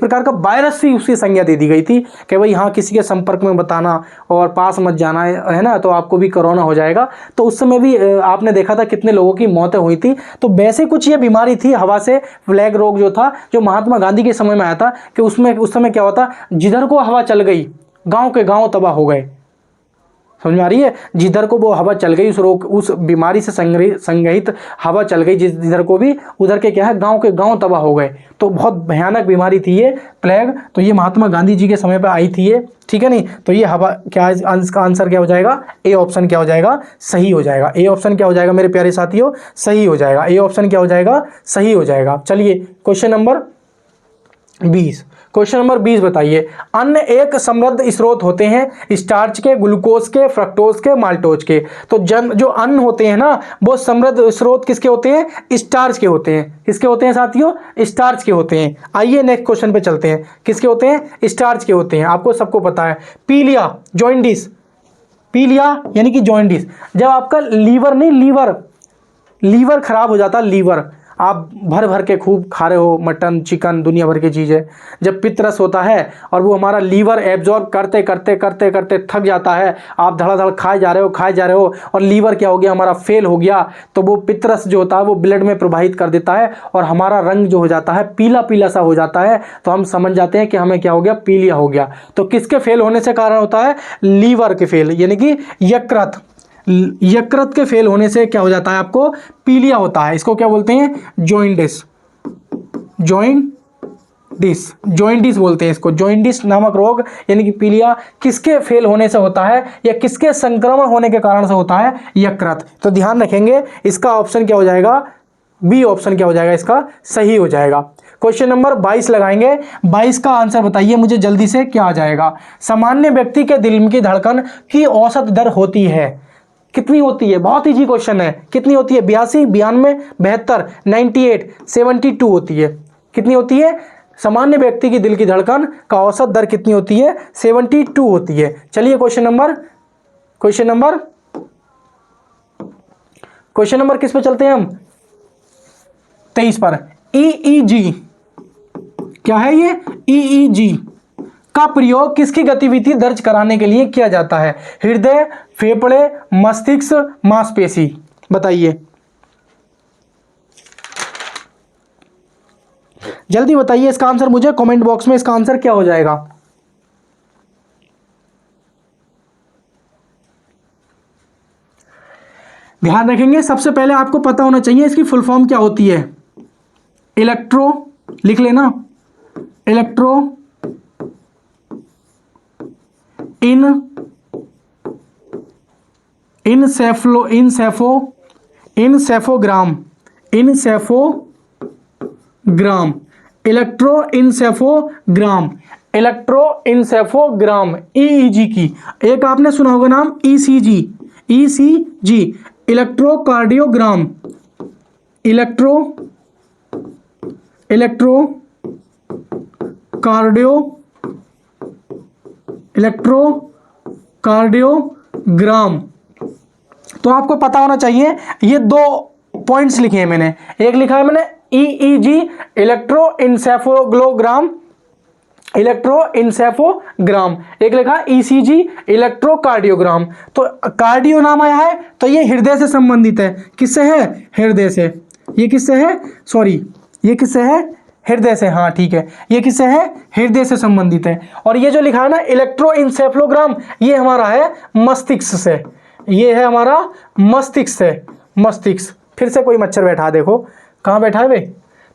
प्रकार का वायरस ही उसकी संज्ञा दे दी गई थी कि भाई हाँ, किसी के संपर्क में बताना और पास मत जाना है ना, तो आपको भी कोरोना हो जाएगा। तो उस समय भी आपने देखा था कितने लोगों की मौतें हुई थी। तो वैसे कुछ ये बीमारी थी हवा से, प्लेग रोग जो था, जो महात्मा गांधी के समय में आया था, कि उसमें उस समय क्या होता, जिधर को हवा चल गई गाँव के गाँव तबाह हो गए। समझ में आ रही है। जिधर को वो हवा चल गई, उस रोग, उस बीमारी से संग्रहित हवा चल गई जिधर को भी, उधर के क्या है, गांव के गांव तबाह हो गए। तो बहुत भयानक बीमारी थी ये प्लेग। तो ये महात्मा गांधी जी के समय पर आई थी ये, ठीक है नहीं। तो ये हवा क्या, इसका आंसर क्या हो जाएगा, ए ऑप्शन क्या हो जाएगा, सही हो जाएगा। ए ऑप्शन क्या हो जाएगा मेरे प्यारे साथियों, सही हो जाएगा। ए ऑप्शन क्या हो जाएगा, सही हो जाएगा। चलिए क्वेश्चन नंबर 20। क्वेश्चन नंबर 20 बताइए। अन्न एक समृद्ध स्रोत होते हैं स्टार्च के, ग्लूकोज के, फ्रक्टोज के, माल्टोज के। तो जो अन्न होते हैं ना, वो समृद्ध स्रोत किसके होते हैं, स्टार्च के होते हैं। किसके होते हैं साथियों, स्टार्च के होते हैं। आइए नेक्स्ट क्वेश्चन पे चलते हैं। किसके होते हैं, स्टार्च के होते हैं। आपको सबको पता है। पीलिया, जॉइंडिस, पीलिया यानी कि जॉइंडिस, जब आपका लीवर नहीं, लीवर खराब हो जाता है। लीवर आप भर भर के खूब खा रहे हो, मटन, चिकन, दुनिया भर की चीज़ें, जब पित्तरस होता है और वो हमारा लीवर एब्जॉर्ब करते करते करते करते थक जाता है, आप धड़ाधड़ खाए जा रहे हो और लीवर क्या हो गया, हमारा फेल हो गया, तो वो पित्तरस जो होता है वो ब्लड में प्रवाहित कर देता है और हमारा रंग जो हो जाता है पीला पीला सा हो जाता है। तो हम समझ जाते हैं कि हमें क्या हो गया, पीलिया हो गया। तो किसके फेल होने से कारण होता है, लीवर के फेल, यानी कि यकृत के फेल होने से क्या हो जाता है, आपको पीलिया होता है। इसको क्या बोलते हैं, जॉइंडिस, जॉइंडिस बोलते हैं इसको। जॉइंडिस नामक रोग यानी कि पीलिया किसके फेल होने से होता है, या किसके संक्रमण होने के कारण से होता है, यकृत। तो ध्यान रखेंगे, इसका ऑप्शन क्या हो जाएगा, बी ऑप्शन क्या हो जाएगा, इसका सही हो जाएगा। क्वेश्चन नंबर 22 लगाएंगे। 22 का आंसर बताइए मुझे जल्दी से, क्या आ जाएगा। सामान्य व्यक्ति के दिल की धड़कन की औसत दर होती है, कितनी होती है, बहुत इजी क्वेश्चन है। कितनी होती है, 82, 92, 72, 98, 72 होती है। कितनी होती है, सामान्य व्यक्ति की दिल की धड़कन का औसत दर कितनी होती है, 72 होती है। चलिए क्वेश्चन नंबर किस पे चलते हैं हम, 23 पर। EEG क्या है, ये EEG का प्रयोग किसकी गतिविधि दर्ज कराने के लिए किया जाता है, हृदय, फेफड़े, मस्तिष्क, मांसपेशी, बताइए जल्दी बताइए इसका आंसर मुझे कमेंट बॉक्स में। इसका आंसर क्या हो जाएगा, ध्यान रखेंगे। सबसे पहले आपको पता होना चाहिए इसकी फुल फॉर्म क्या होती है। इलेक्ट्रो, लिख लेना, इलेक्ट्रो इनसेफोग्राम, इलेक्ट्रोइनसेफोग्राम, EEG की। एक आपने सुना होगा नाम ECG, इलेक्ट्रोकार्डियोग्राम, इलेक्ट्रोकार्डियोग्राम। तो आपको पता होना चाहिए, ये 2 पॉइंट्स लिखे हैं मैंने। एक लिखा है मैंने EEG, इलेक्ट्रोइनसेफोग्राम, एक लिखा ECG, इलेक्ट्रोकार्डियोग्राम। तो कार्डियो नाम आया है तो ये हृदय से संबंधित है। किससे है, हृदय से। ये किससे है, सॉरी, ये किससे है, हृदय से, हाँ ठीक है, ये किससे है, हृदय से संबंधित है। और ये जो लिखा है ना इलेक्ट्रोइनसेफलोग्राम, ये हमारा है मस्तिष्क से, ये है हमारा मस्तिष्क से, मस्तिष्क। फिर से कोई मच्छर बैठा, देखो कहाँ बैठा है वे।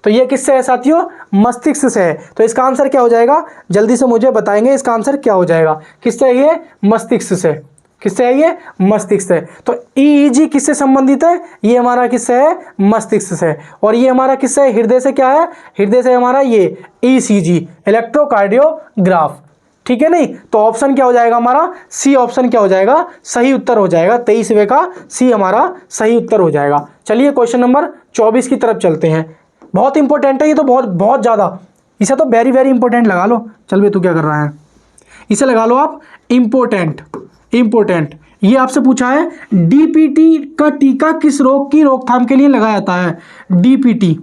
तो ये किससे है साथियों, मस्तिष्क से है। तो इसका आंसर क्या हो जाएगा, जल्दी से मुझे बताएंगे इसका आंसर क्या हो जाएगा। किससे है ये, मस्तिष्क से। किससे है ये, मस्तिष्क से। तो EEG किससे संबंधित है, ये हमारा किससे है, मस्तिष्क से। और ये हमारा किससे है, हृदय से। क्या है, हृदय से हमारा ये ECG, इलेक्ट्रोकार्डियोग्राफ, ठीक है नहीं। तो ऑप्शन क्या हो जाएगा हमारा, सी ऑप्शन क्या हो जाएगा, सही उत्तर हो जाएगा। 23वें का सी हमारा सही उत्तर हो जाएगा। चलिए क्वेश्चन नंबर 24 की तरफ चलते हैं। बहुत इंपॉर्टेंट है ये तो, बहुत ज़्यादा। इसे तो वेरी वेरी इंपॉर्टेंट लगा लो। चल भाई तू क्या कर रहा है, इसे लगा लो आप इंपॉर्टेंट। ये आपसे पूछा है DPT का टीका किस रोग की रोकथाम के लिए लगाया जाता है, DPT।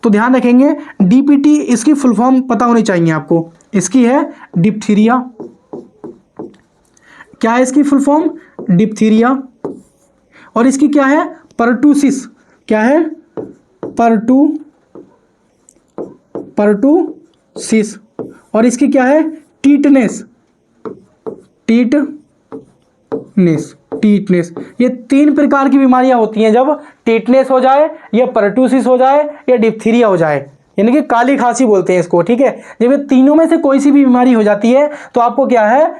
तो ध्यान रखेंगे DPT, इसकी फुल फॉर्म पता होनी चाहिए आपको। इसकी है डिप्थीरिया। क्या है इसकी फुल फॉर्म, डिप्थीरिया। और इसकी क्या है, पर्टूसिस। क्या है, पर्टूसिस। और इसकी क्या है, टीटनेस। टीटनेस, ये 3 प्रकार की बीमारियां होती हैं जब टीटनेस हो जाए, या परटूसिस हो जाए, या डिप्थीरिया हो जाए, यानी कि काली खांसी बोलते हैं इसको, ठीक है। जब ये तीनों में से कोई सी भी बीमारी हो जाती है तो आपको क्या है,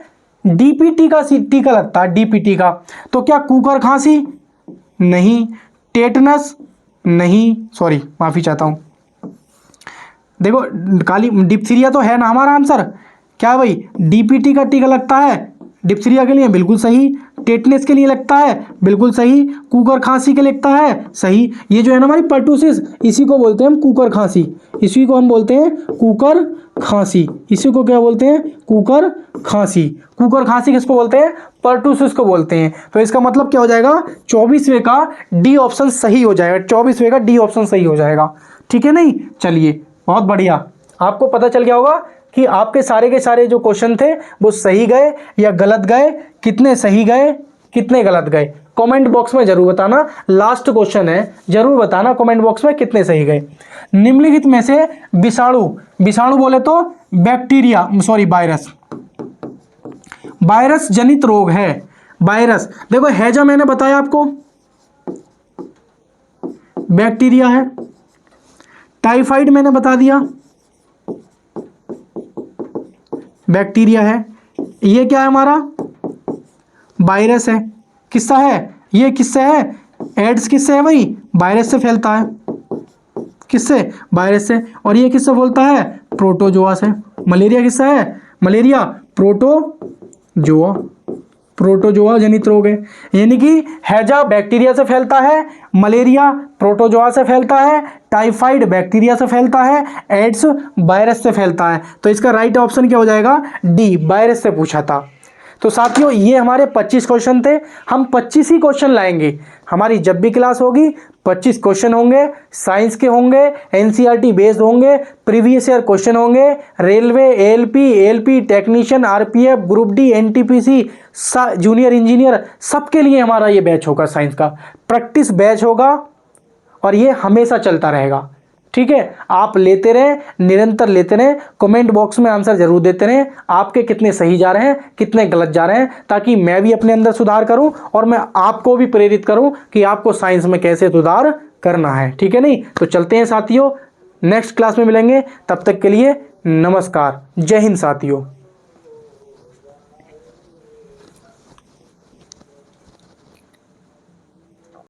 डीपीटी का टीका लगता है, डीपीटी का। तो क्या कुकर खांसी? नहीं। टेटनस? नहीं, सॉरी माफी चाहता हूं। देखो काली डिप्थीरिया तो है ना हमारा आंसर, क्या भाई डीपीटी का टीका लगता है डिप्थीरिया के लिए, बिल्कुल सही। टेटनेस के लिए लगता है, बिल्कुल सही। कुकर खांसी के लिए लगता है, सही। ये जो है ना हमारी पर्टूसिस, इसी को बोलते हैं हम कुकर खांसी, इसी को हम बोलते हैं कुकर खांसी, इसी को क्या बोलते हैं, कुकर खांसी। कुकर खांसी किसको बोलते हैं, पर्टूसिस को बोलते हैं। तो इसका मतलब क्या हो जाएगा, 24वें का डी ऑप्शन सही हो जाएगा, 24वें का डी ऑप्शन सही हो जाएगा, ठीक है। नहीं, चलिए बहुत बढ़िया, आपको पता चल गया होगा कि आपके सारे के सारे जो क्वेश्चन थे वो सही गए या गलत गए, कितने सही गए कितने गलत गए, कमेंट बॉक्स में जरूर बताना। लास्ट क्वेश्चन है, जरूर बताना कमेंट बॉक्स में कितने सही गए। निम्नलिखित में से विषाणु, विषाणु बोले तो बैक्टीरिया, सॉरी वायरस, वायरस जनित रोग है। वायरस देखो हैजा मैंने बताया आपको बैक्टीरिया है, टाइफाइड मैंने बता दिया बैक्टीरिया है, ये क्या है हमारा वायरस है। किससा है ये, किससे है, एड्स किससे है भाई, वायरस से फैलता है, किससे, वायरस से। और ये किससे फैलता है, प्रोटोजोआ से। मलेरिया किससे है, मलेरिया प्रोटोजोआ, प्रोटोजोआ जनित रोग है, यानी कि हैजा बैक्टीरिया से फैलता है, मलेरिया प्रोटोजोआ से फैलता है, टाइफाइड बैक्टीरिया से फैलता है, एड्स वायरस से फैलता है। तो इसका राइट ऑप्शन क्या हो जाएगा, डी, वायरस से पूछा था। तो साथियों ये हमारे 25 क्वेश्चन थे, हम 25 ही क्वेश्चन लाएंगे। हमारी जब भी क्लास होगी 25 क्वेश्चन होंगे, साइंस के होंगे, एनसीईआरटी बेस्ड होंगे, प्रीवियस ईयर क्वेश्चन होंगे, railway, ALP, ALP technician, RPF, group D, NTPC, junior engineer, सबके लिए हमारा ये बैच होगा, साइंस का प्रैक्टिस बैच होगा और ये हमेशा चलता रहेगा, ठीक है। आप लेते रहें, निरंतर लेते रहें, कमेंट बॉक्स में आंसर जरूर देते रहें, आपके कितने सही जा रहे हैं कितने गलत जा रहे हैं, ताकि मैं भी अपने अंदर सुधार करूं और मैं आपको भी प्रेरित करूं कि आपको साइंस में कैसे सुधार करना है, ठीक है। नहीं तो चलते हैं साथियों, नेक्स्ट क्लास में मिलेंगे, तब तक के लिए नमस्कार, जय हिंद साथियों।